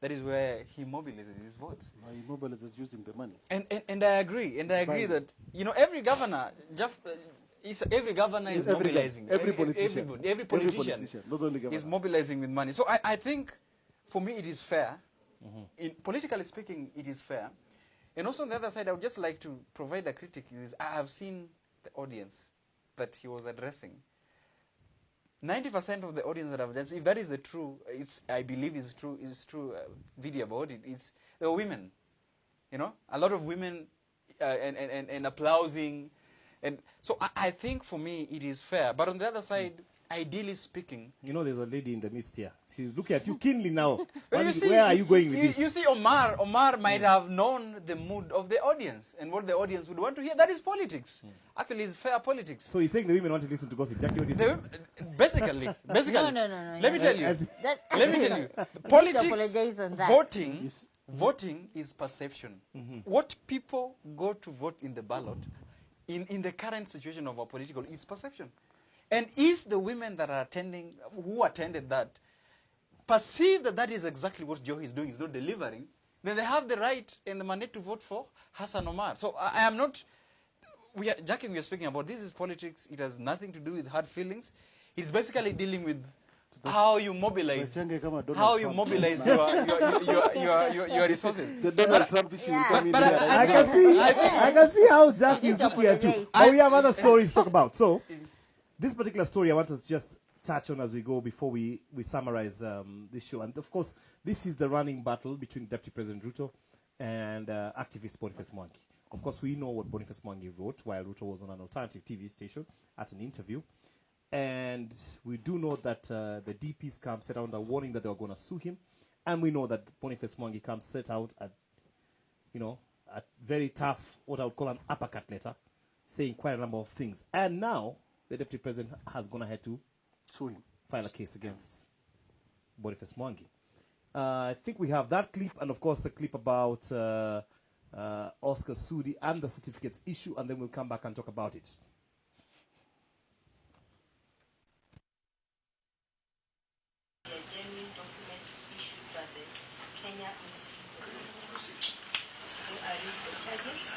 Speaker 3: That is where he mobilizes his votes.
Speaker 4: He mobilizes using the money.
Speaker 3: And I agree. And I agree that, you know, every governor, every governor is mobilizing.
Speaker 4: Every politician.
Speaker 3: Every politician
Speaker 4: not only governor.
Speaker 3: is mobilizing with money. So I think, for me, it is fair Politically speaking, it is fair. And also on the other side, I would just like to provide a critic. I have seen the audience that he was addressing. 90% of the audience that I've just, if that is the true, I believe is true video about it, there were women. You know, a lot of women and applauding. And so I think for me it is fair. But on the other side, ideally speaking,
Speaker 20: you know, there's a lady in the midst here. She's looking at you keenly now.
Speaker 3: Where
Speaker 20: are you going with this?
Speaker 3: You see, Omar might have known the mood of the audience and what the audience would want to hear. That is politics. Actually, it's fair politics.
Speaker 20: So he's saying the women want to listen to gossip. Jackie, what do you think?
Speaker 3: Basically.
Speaker 2: No.
Speaker 3: Let me tell you. Politics, voting is perception. What people go to vote in the ballot, in the current situation of our political, is perception. And if the women that are attending, who attended that, perceive that that is exactly what Joe is doing, is not delivering, then they have the right and the mandate to vote for Hassan Omar. So I am not, Jackie, we are speaking about, this is politics. It has nothing to do with hard feelings. It's basically dealing with how you mobilize, your resources.
Speaker 4: The Donald Trump issue will come in
Speaker 20: but
Speaker 4: here.
Speaker 20: I can see how Jackie is looking at you. But we have other stories to talk about. So, this particular story I want us to just touch on as we go before we summarize this show. And of course, this is the running battle between Deputy President Ruto and activist Boniface Mwangi. Of course, we know what Boniface Mwangi wrote while Ruto was on an alternative TV station at an interview. And we do know that the DPs come set out a warning that they were going to sue him. And we know that Boniface Mwangi comes set out at, a very tough, what I would call an uppercut letter, saying quite a number of things. And now, the Deputy President has gone ahead to sue him, file a case against Boniface Mwangi. I think we have that clip, and of course the clip about Oscar Sudi and the certificates issue, and then we'll come back and talk about it.
Speaker 5: A genuine document issued by the Kenya Institute. I read the charges.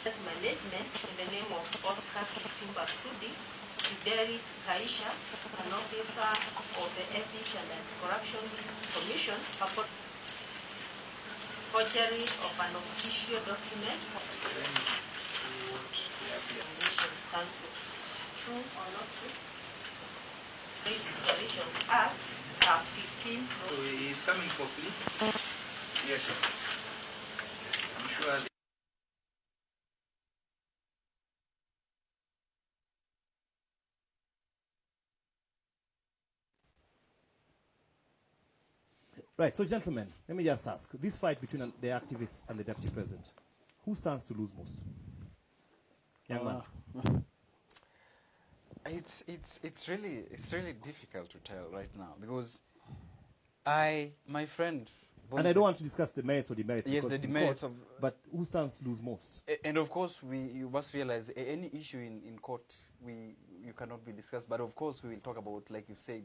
Speaker 5: As management in the name of Oscar Kitumba Sudi, Derek Kaisha, an officer of the Ethics and Anti-Corruption Commission, forgery of an official document of the Nations Council. True or not true? The Declarations Act 15.
Speaker 6: So he is coming for plea? Yes, sir. I'm sure.
Speaker 20: Right, so gentlemen, let me just ask. This fight between the activists and the Deputy President, who stands to lose most? Young man.
Speaker 3: It's really difficult to tell right now because my friend.
Speaker 20: And I don't want to discuss the merits or demerits.
Speaker 3: Yes, the demerits of.
Speaker 20: But who stands to lose most?
Speaker 3: And of course, you must realize any issue in court, you cannot be discussed. But of course, we will talk about, like you said,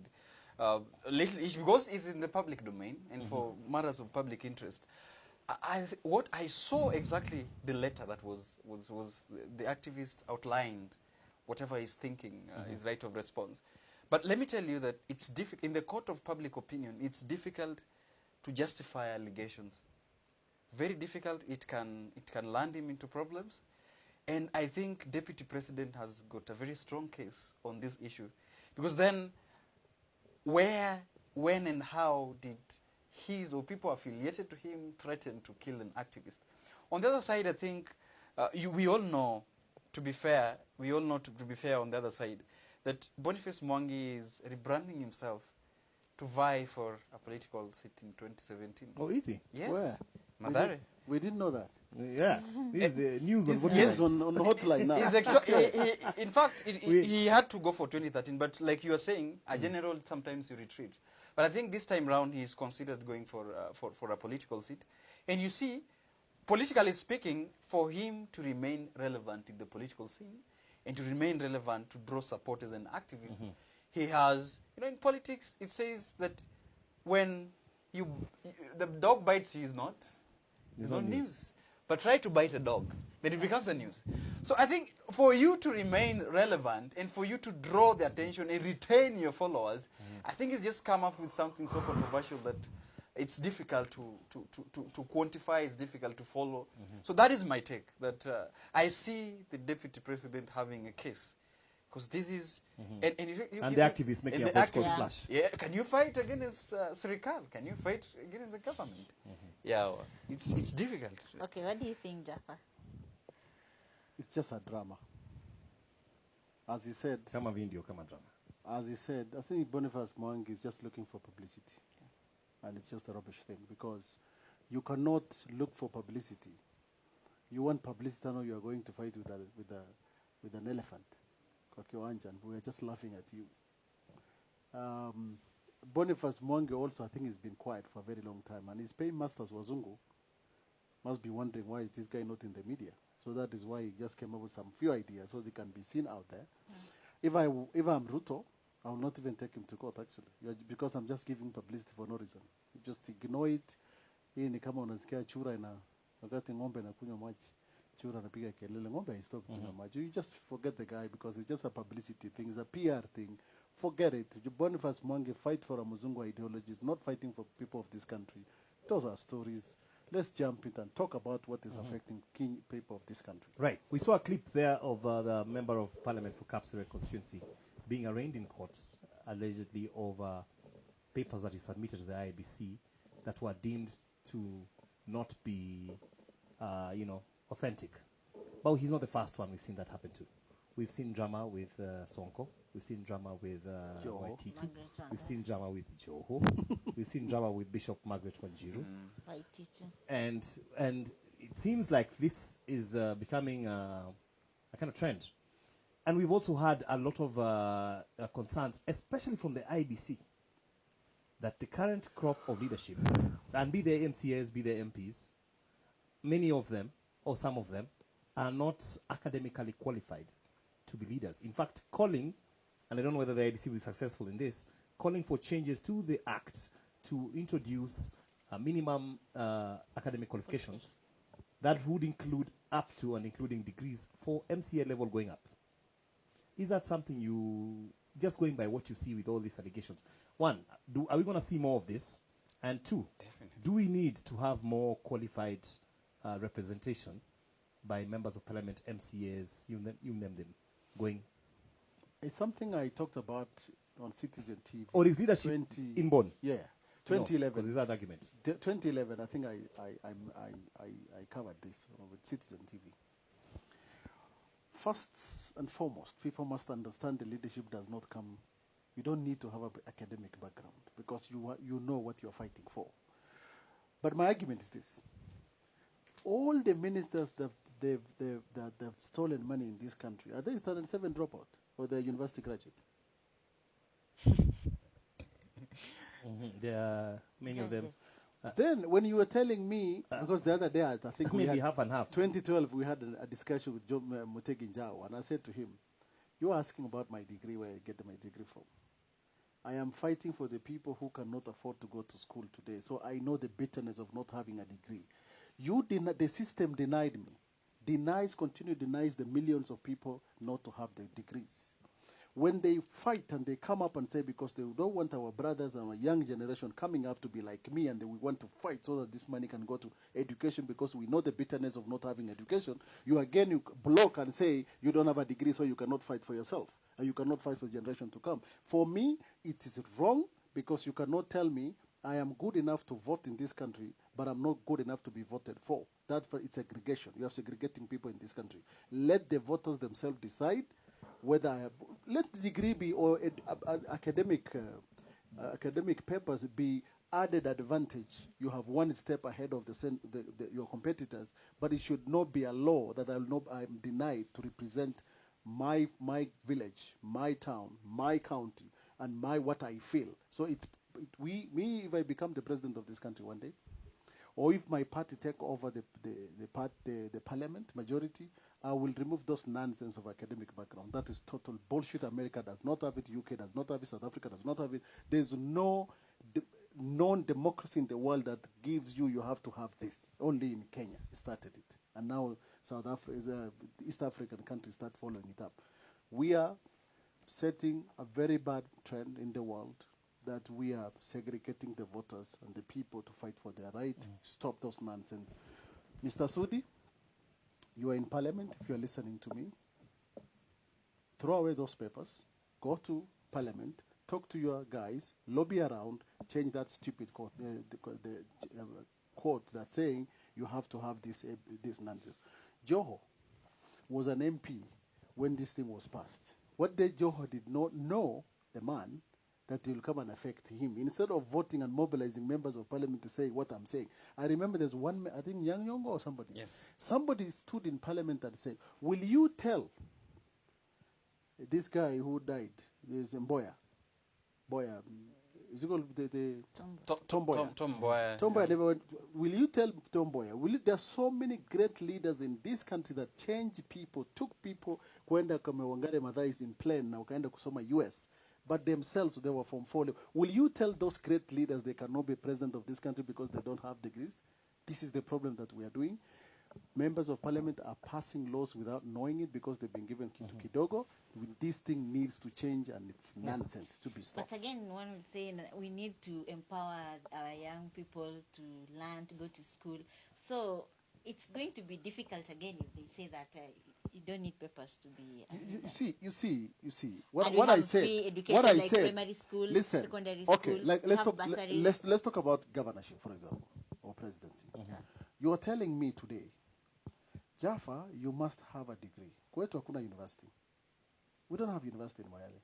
Speaker 3: little issue because it's in the public domain and for matters of public interest. What I saw exactly the letter that was the activist outlined whatever he's thinking, his right of response. But let me tell you that it's difficult in the court of public opinion. It's difficult to justify allegations. Very difficult. It can land him into problems. And I think Deputy President has got a very strong case on this issue, because then where, when, and how did his or people affiliated to him threaten to kill an activist? On the other side, I think we all know, to be fair, on the other side, that Boniface Mwangi is rebranding himself to vie for a political seat in 2017.
Speaker 20: Oh, is he?
Speaker 3: Yes.
Speaker 4: Where?
Speaker 3: Madare.
Speaker 4: We didn't know that.
Speaker 20: Yeah. This is the news on
Speaker 4: Yes, on hotline now.
Speaker 3: In fact, he had to go for 2013, but like you were saying, a general, sometimes you retreat. But I think this time round, he's considered going for a political seat. And you see, politically speaking, for him to remain relevant in the political scene and to remain relevant to draw supporters and activists, he has, in politics, it says that when the dog bites you is not news. But try to bite a dog, then it becomes a news. So I think for you to remain relevant and for you to draw the attention and retain your followers, I think it's just come up with something so controversial that it's difficult to quantify, it's difficult to follow. So that is my take, that I see the deputy president having a case. Because this is...
Speaker 20: And the activists making a vote splash.
Speaker 3: Yeah, can you fight against Srikal? Can you fight against the government? Yeah, it's difficult.
Speaker 2: Okay, what do you think, Jaffa?
Speaker 4: It's just a drama. As he said...
Speaker 20: Kama video, kama drama.
Speaker 4: As he said, I think Boniface Mwangi is just looking for publicity. And it's just a rubbish thing, because you cannot look for publicity. You want publicity, now you are going to fight with an elephant. We are just laughing at you. Boniface Mwangi also, I think, has been quiet for a very long time, and his paymasters Wazungu must be wondering why is this guy not in the media. So that is why he just came up with some few ideas so they can be seen out there. If I'm Ruto, I will not even take him to court, actually, because I'm just giving publicity for no reason. You just ignore it. Hii ni kama unasikia chura wakati ng'ombe inakunywa maji, chura anapiga kelele, ng'ombe haistop kunywa maji. You just forget the guy because it's just a publicity thing, it's a PR thing. Forget it. Boniface Mwangi fight for a Muzungu ideology. Is not fighting for people of this country. Those are stories. Let's jump in and talk about what is affecting key people of this country.
Speaker 20: Right. We saw a clip there of the member of parliament for Kass Tv constituency being arraigned in courts, allegedly over papers that he submitted to the IBC that were deemed to not be, authentic. But he's not the first one we've seen that happen to. We've seen drama with Sonko. We've seen drama with Waititu. We've seen drama with Joho. We've seen drama with Bishop Margaret Wanjiru. And it seems like this is becoming a kind of trend. And we've also had a lot of concerns, especially from the IBC, that the current crop of leadership, and be they MCAs, be they MPs, many of them, or some of them, are not academically qualified to be leaders. In fact, calling, and I don't know whether the IBC will be successful in this, calling for changes to the Act to introduce minimum academic qualifications that would include up to and including degrees for MCA level going up. Is that something you, just going by what you see with all these allegations, one, are we going to see more of this? And two, do we need to have more qualified representation by members of parliament, MCAs, you name them, going?
Speaker 4: It's something I talked about on Citizen TV.
Speaker 20: Or is leadership inborn?
Speaker 4: Yeah, 2011.
Speaker 20: Because there's that argument.
Speaker 4: 2011, I think I covered this with Citizen TV. First and foremost, people must understand the leadership does not come. You don't need to have an academic background because you know what you're fighting for. But my argument is this: all the ministers that they've stolen money in this country, are they standard 7 dropout or they're university graduate?
Speaker 20: There are many of them.
Speaker 4: Then, when you were telling me, because the other day, I think we
Speaker 20: maybe
Speaker 4: had,
Speaker 20: half and half.
Speaker 4: 2012, we had a discussion with John Mutegi Njau, and I said to him, "You are asking about my degree, where I get my degree from. I am fighting for the people who cannot afford to go to school today, so I know the bitterness of not having a degree. The system denied me, continue denies the millions of people not to have the degrees. When they fight and they come up and say, because they don't want our brothers and our young generation coming up to be like me, and we want to fight so that this money can go to education because we know the bitterness of not having education, you block and say you don't have a degree so you cannot fight for yourself and you cannot fight for the generation to come. For me, it is wrong because you cannot tell me I am good enough to vote in this country, but I'm not good enough to be voted for. It's segregation. You are segregating people in this country. Let the voters themselves decide whether let the degree be or academic papers be added advantage. You have one step ahead of your competitors, but it should not be a law that I'm denied to represent my village, my town, my county, and what I feel. So if I become the president of this country one day, or if my party take over the parliament majority, I will remove those nonsense of academic background. That is total bullshit. America does not have it. UK does not have it. South Africa does not have it. There's no non-democracy in the world that gives you have to have this. Only in Kenya started it. And now South Africa, East African countries start following it up. We are setting a very bad trend in the world that we are segregating the voters and the people to fight for their right. Stop those nonsense. Mr. Sudi, you are in parliament. If you are listening to me, throw away those papers, go to parliament, talk to your guys, lobby around, change that stupid quote, quote that's saying you have to have this nonsense. Joho was an MP when this thing was passed. What Joho did not know, the man, that it will come and affect him. Instead of voting and mobilizing members of parliament to say what I'm saying, I remember there's one, I think Yang Yongo or somebody.
Speaker 7: Yes.
Speaker 4: Somebody stood in parliament and said, will you tell this guy who died, there's Mboya, Boya, is it called Tom Boya?
Speaker 7: Tom Boya.
Speaker 4: Tom Boya never went. Will you tell Tom Boya? There are so many great leaders in this country that changed people, took people, kwenda kama Wangare Maathai is in plane na wakaenda kusoma US, but themselves they were from folio. Will you tell those great leaders they cannot be president of this country because they don't have degrees? This is the problem that we are doing. Members of parliament are passing laws without knowing it because they've been given kidogo. This thing needs to change, and it's nonsense to be stopped.
Speaker 2: But again, one would say that we need to empower our young people to learn, to go to school. So it's going to be difficult again if they say that you don't need papers to be.
Speaker 4: You see. What
Speaker 2: we
Speaker 4: I
Speaker 2: have
Speaker 4: said.
Speaker 2: free education,
Speaker 4: What I
Speaker 2: like
Speaker 4: said.
Speaker 2: primary school,
Speaker 4: Listen.
Speaker 2: secondary
Speaker 4: Okay.
Speaker 2: school.
Speaker 4: Like
Speaker 2: we have bursaries.
Speaker 4: let's talk about governorship, for example, or presidency. You are telling me today, Jaffa, you must have a degree. Kwetu hakuna university. We don't have university in Moyale.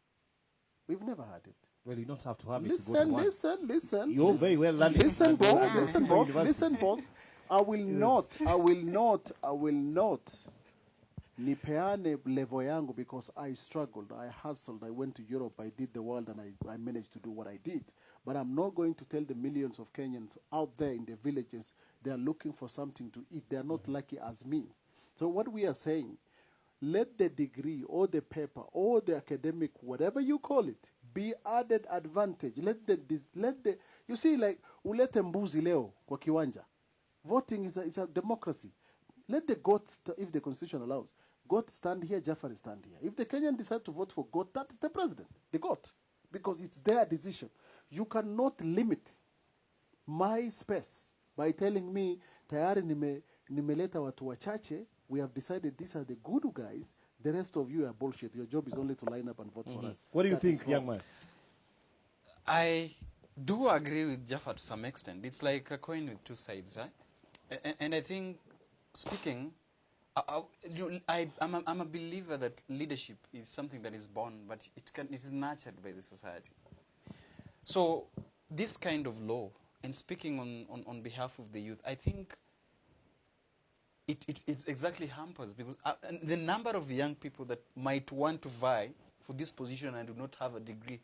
Speaker 4: We've never had it.
Speaker 20: Well, you don't have to have it to go to one.
Speaker 4: Listen.
Speaker 20: You're very well learned.
Speaker 4: Listen, boss. I will not nipeane level yangu because I struggled, I hustled, I went to Europe, I did the world, and I managed to do what I did. But I'm not going to tell the millions of Kenyans out there in the villages they are looking for something to eat. They are not lucky as me. So what we are saying, let the degree or the paper or the academic, whatever you call it, be added advantage. Let the you see, like ulete mbuzi leo kwa kiwanja. Voting is a democracy. Let the goat, if the constitution allows, goat stand here, Jafari stand here. If the Kenyan decide to vote for goat, that's the president, the goat, because it's their decision. You cannot limit my space by telling me tayari nimeleta watu wachache. We have decided these are the good guys. The rest of you are bullshit. Your job is only to line up and vote for us.
Speaker 20: What do you think, young man?
Speaker 7: I do agree with Jaffa to some extent. It's like a coin with two sides, right? And I think, speaking, I'm a believer that leadership is something that is born, but it is nurtured by the society. So this kind of law, and speaking on behalf of the youth, I think it exactly hampers, because the number of young people that might want to vie for this position and do not have a degree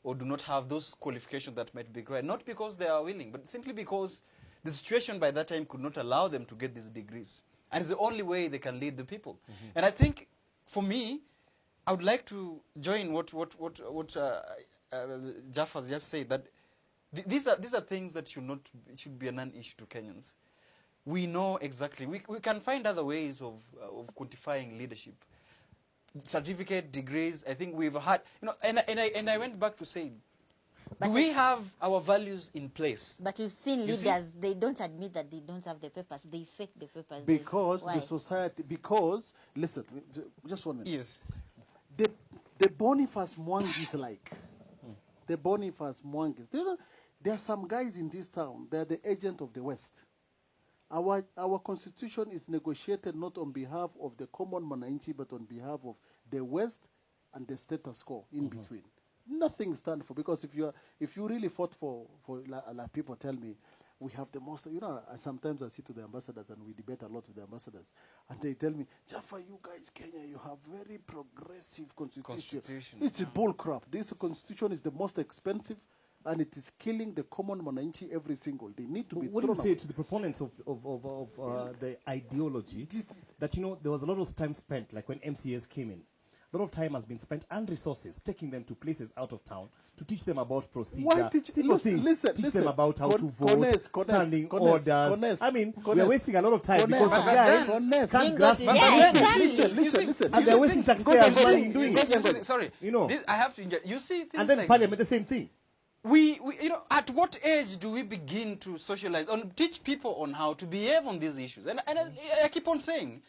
Speaker 7: or do not have those qualifications that might be required, not because they are willing, but simply because the situation by that time could not allow them to get these degrees. And it's the only way they can lead the people. And I think, for me, I would like to join what Jaffa has just said, that these are things that should be a non-issue to Kenyans. We know exactly. We can find other ways of quantifying leadership. Certificate, degrees. I think we've had, and I went back to say, do we have our values in place?
Speaker 2: But you've seen leaders, they don't admit that they don't have the papers. They fake the papers.
Speaker 4: Because the society, listen, just 1 minute.
Speaker 7: Yes.
Speaker 4: The Boniface Mwangis the Boniface Mwangis. There are some guys in this town, they are the agent of the West. Our constitution is negotiated not on behalf of the common Mwananchi, but on behalf of the West and the status quo in between. Nothing stands for, because if you really fought for like people tell me, we have the most, sometimes I sit to the ambassadors and we debate a lot with the ambassadors, and they tell me, Jaffa, you guys, Kenya, you have very progressive constitution. It's a bull crap. This constitution is the most expensive, and it is killing the common Mwananchi every single day. Need to be
Speaker 20: what do you say to the proponents of the ideology that, there was a lot of time spent, like when MCAs came in, a lot of time has been spent and resources taking them to places out of town to teach them about procedure, teach them about how to vote, standing orders. I mean, we are wasting a lot of time because guys can't grasp listen, and they're wasting taxpayers' money in doing it.
Speaker 7: Sorry, I have to interject. You see things
Speaker 20: and then
Speaker 7: like
Speaker 20: Parliament, the same thing.
Speaker 7: you know, at what age do we begin to socialize and teach people on how to behave on these issues? And I keep on saying,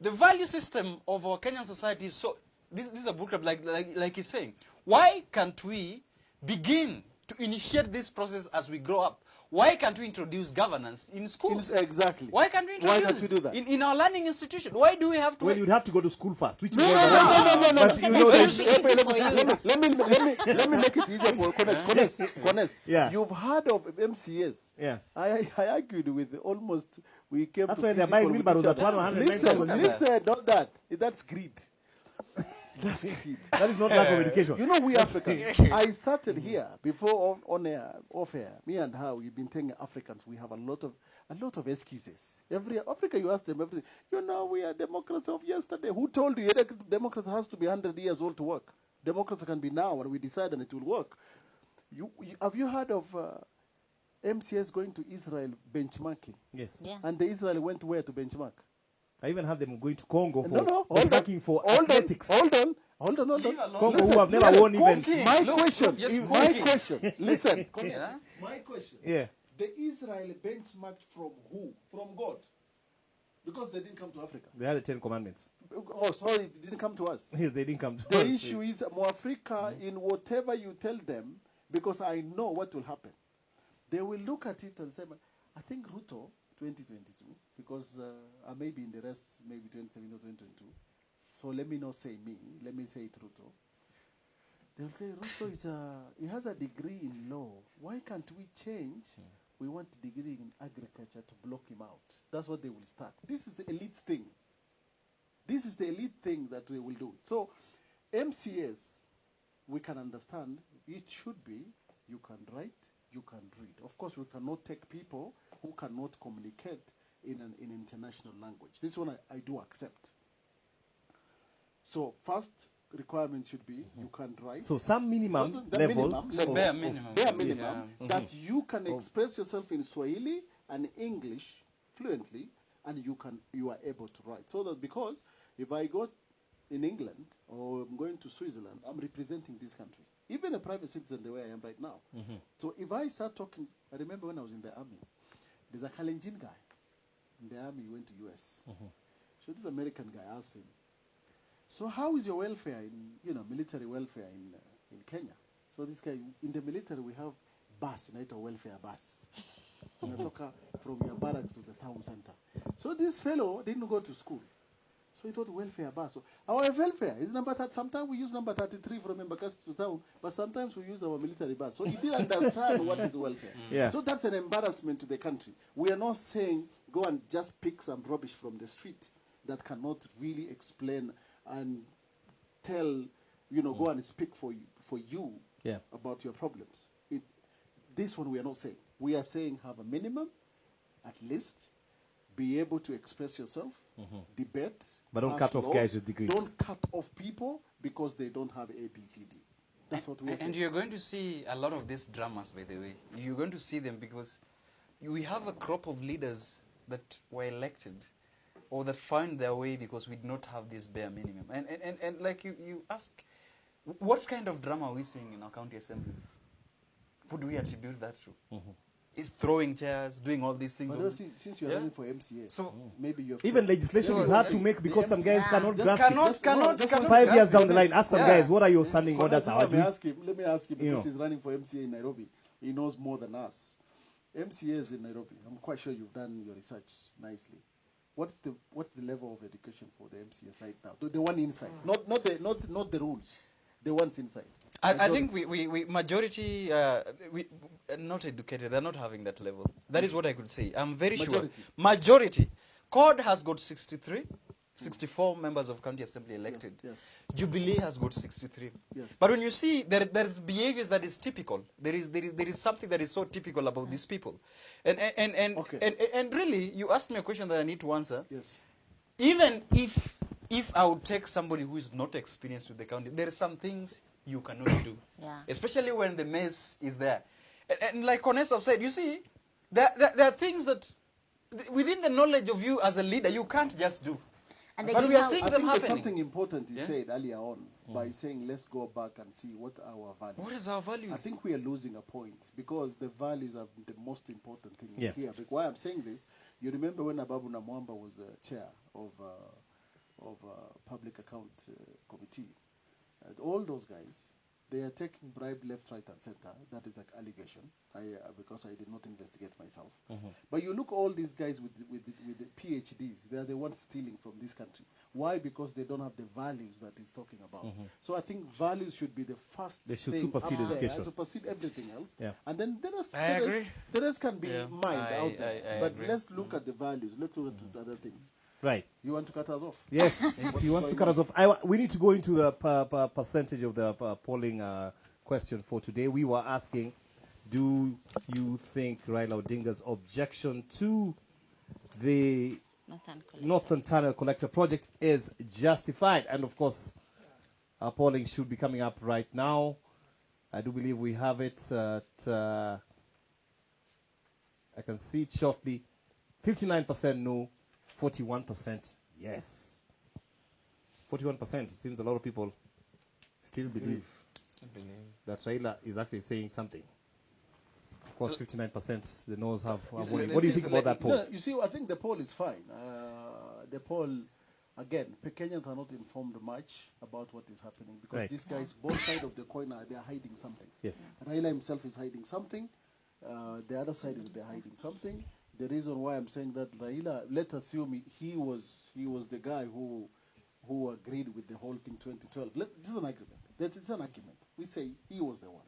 Speaker 7: the value system of our Kenyan society is so. This is a book club, like he's saying. Why can't we begin to initiate this process as we grow up? Why can't we introduce governance in schools?
Speaker 4: Exactly.
Speaker 7: Why can't we introduce
Speaker 4: Why can't we do that?
Speaker 7: in our learning institution? Why do we have to?
Speaker 20: Well, you'd have to go to school first. Which
Speaker 4: No.
Speaker 20: But you know,
Speaker 4: Let me make it easier for Conness.
Speaker 20: Yeah.
Speaker 4: You've heard of MCAs.
Speaker 20: Yeah.
Speaker 4: I argued with almost. We came.
Speaker 20: That's
Speaker 4: to
Speaker 20: why they're
Speaker 4: physical
Speaker 20: buying wheelbarrows
Speaker 4: with each
Speaker 20: at
Speaker 4: other.
Speaker 20: 100,000.
Speaker 4: Listen, not that. That's greed. That's greed.
Speaker 20: That is not lack of education.
Speaker 4: You know, we Africans. I started here before on air, off air. Me and her, we've been telling Africans we have a lot of excuses. Every Africa, you ask them everything. You know, we are democrats of yesterday. Who told you democracy has to be 100 years old to work? Democracy can be now, and we decide and it will work. Have you heard of MCS going to Israel benchmarking?
Speaker 20: Yes.
Speaker 2: Yeah.
Speaker 4: And the Israel went where to benchmark?
Speaker 20: I even had them going to Congo for
Speaker 4: benchmarking
Speaker 20: for athletics.
Speaker 4: Hold on.
Speaker 20: Congo,
Speaker 4: Listen,
Speaker 20: who have never won even.
Speaker 4: My question. Listen.
Speaker 20: Yeah.
Speaker 4: My question.
Speaker 20: Yeah.
Speaker 4: The Israel benchmarked from who? From God. Because they didn't come to Africa.
Speaker 20: They had the 10 Commandments.
Speaker 4: Oh, sorry, it didn't come to us.
Speaker 20: Yes, they didn't come to us.
Speaker 4: The issue is more Africa in whatever you tell them, because I know what will happen. They will look at it and say, I think Ruto 2022, because I may be in the rest, maybe 2017 or 2022. So let me not say me, let me say it Ruto. They'll say Ruto he has a degree in law. Why can't we change? We want a degree in agriculture to block him out. That's what they will start. This is the elite thing. This is the elite thing that they will do. So MCS, we can understand, it should be, you can write, you can read. Of course, we cannot take people who cannot communicate in an international language. This one I do accept. So first requirement should be you can write.
Speaker 20: So some minimum level.
Speaker 7: Bare minimum.
Speaker 4: Bare minimum.
Speaker 20: Yeah.
Speaker 4: That you can express yourself in Swahili and English fluently, and you are able to write. So that, because if I go in England or I'm going to Switzerland, I'm representing this country. Even a private citizen the way I am right now. So if I start talking, I remember when I was in the army, there's a Kalenjin guy in the army, he went to US. So this American guy asked him, so how is your welfare military welfare in Kenya? So this guy, in the military we have bus, welfare bus. Unatoka from your barracks to the town center. So this fellow didn't go to school. So he thought welfare bus. So our welfare is number 30. Sometimes we use number 33 from Embakasi to town, but sometimes we use our military bus. So he didn't understand what is welfare.
Speaker 20: Yeah.
Speaker 4: So that's an embarrassment to the country. We are not saying go and just pick some rubbish from the street that cannot really explain and tell, go and speak for you about your problems. This one we are not saying. We are saying have a minimum, at least, be able to express yourself, debate.
Speaker 20: But don't cut off guys with degrees.
Speaker 4: Don't cut off people because they don't have A, B, C, D. That's what we are saying.
Speaker 7: And you're going to see a lot of these dramas, by the way. You're going to see them because we have a crop of leaders that were elected or that found their way because we did not have this bare minimum. And like you ask, what kind of drama are we seeing in our county assemblies? Who do we attribute that to? Is throwing chairs, doing all these things.
Speaker 4: But since you're running for MCA,
Speaker 7: so
Speaker 4: maybe you have
Speaker 20: even legislation is hard to make because some guys cannot grasp it.
Speaker 7: Cannot
Speaker 20: 5 years down the line, ask some guys, what are your standing orders?
Speaker 4: Let me ask him, because he's running for MCA in Nairobi. He knows more than us. MCAs in Nairobi, I'm quite sure you've done your research nicely. What's the level of education for the MCAs right now? The one inside, not the rules. The ones inside.
Speaker 7: I think we majority not educated. They're not having that level. That is what I could say. I'm very sure. Majority. CORD has got 64 members of county assembly elected.
Speaker 4: Yes.
Speaker 7: Jubilee has got 63.
Speaker 4: Yes.
Speaker 7: But when you see there is behaviors that is typical. There is something that is so typical about these people. And really, you asked me a question that I need to answer.
Speaker 4: Yes.
Speaker 7: Even if I would take somebody who is not experienced with the county, there are some things you cannot do.
Speaker 2: Yeah.
Speaker 7: Especially when the mess is there. And like Onessa said, you see, there are things that within the knowledge of you as a leader, you can't just do.
Speaker 2: And
Speaker 7: But we are
Speaker 2: again,
Speaker 7: seeing
Speaker 4: I
Speaker 7: them
Speaker 4: think there's
Speaker 7: happening.
Speaker 4: something important he
Speaker 7: Yeah?
Speaker 4: said earlier on by saying, let's go back and see what are our values.
Speaker 7: What is our values?
Speaker 4: I think we are losing a point because the values are the most important thing
Speaker 20: Yeah.
Speaker 4: here. But why I'm saying this, you remember when Ababu Namwamba was chair of Public Account Committee, all those guys, they are taking bribe left, right, and center. That is an allegation. Because I did not investigate myself. But you look all these guys with the PhDs. They are the ones stealing from this country. Why? Because they don't have the values that he's talking about. So I think values should be the first.
Speaker 20: They should
Speaker 4: thing
Speaker 20: supersede
Speaker 4: up there,
Speaker 20: education.
Speaker 4: supersede everything else.
Speaker 20: Yeah.
Speaker 4: And then the
Speaker 7: I agree.
Speaker 4: the rest can be
Speaker 7: Yeah.
Speaker 4: mined out there.
Speaker 7: I
Speaker 4: But
Speaker 7: agree.
Speaker 4: let's look at the values. Let's look at the other things.
Speaker 20: Right.
Speaker 4: You want to cut us off?
Speaker 20: Yes, he wants to cut us off. We need to go into the percentage of the polling question for today. We were asking, do you think Raila Odinga's objection to the Northern Tunnel Collector project is justified? And of course, our polling should be coming up right now. I do believe we have it at, I can see it shortly. 59% no, 41% yes. 41%. It seems a lot of people still believe that Raila is actually saying something. Of course, 59% the no's have winning. What do you think about that poll?
Speaker 4: No, you see, I think the poll is fine. The poll, again, Kenyans are not informed much about what is happening because
Speaker 20: Right.
Speaker 4: these guys, both sides of the coin, they are hiding something.
Speaker 20: Yes.
Speaker 4: Raila himself is hiding something. The other side is they're hiding something. The reason why I'm saying that Raila, let's assume he was the guy who agreed with the whole thing 2012. This is an agreement. It's an argument. We say he was the one.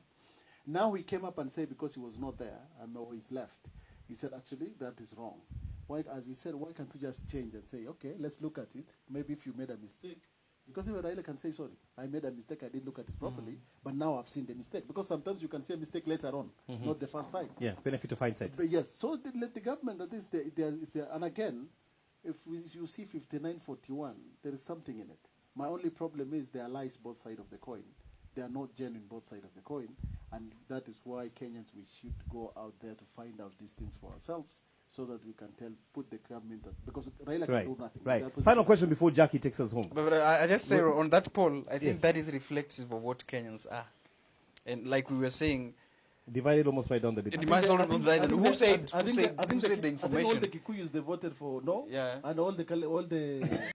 Speaker 4: Now he came up and said because he was not there and now he's left. He said actually that is wrong. Why, as he said, why can't you just change and say, okay, let's look at it. Maybe if you made a mistake, because even Raila can say, sorry, I made a mistake, I didn't look at it properly, but now I've seen the mistake. Because sometimes you can see a mistake later on, not the first time.
Speaker 20: Yeah, benefit of hindsight.
Speaker 4: But yes, so the government, that is, and again, if you see 59-41, there is something in it. My only problem is there are lies both sides of the coin. They are not genuine both sides of the coin. And that is why Kenyans, we should go out there to find out these things for ourselves so that we can put the government, because Raila can do nothing.
Speaker 20: Right.
Speaker 4: Their position-
Speaker 20: Final question before Jackie takes us home.
Speaker 7: But I just say on that poll, I think
Speaker 20: Yes.
Speaker 7: that is reflective of what Kenyans are. And like we were saying,
Speaker 20: divided almost right down the middle.
Speaker 7: Who said the
Speaker 4: I think all
Speaker 7: information?
Speaker 4: the Kikuyus, they voted for no.
Speaker 7: Yeah.
Speaker 4: And all the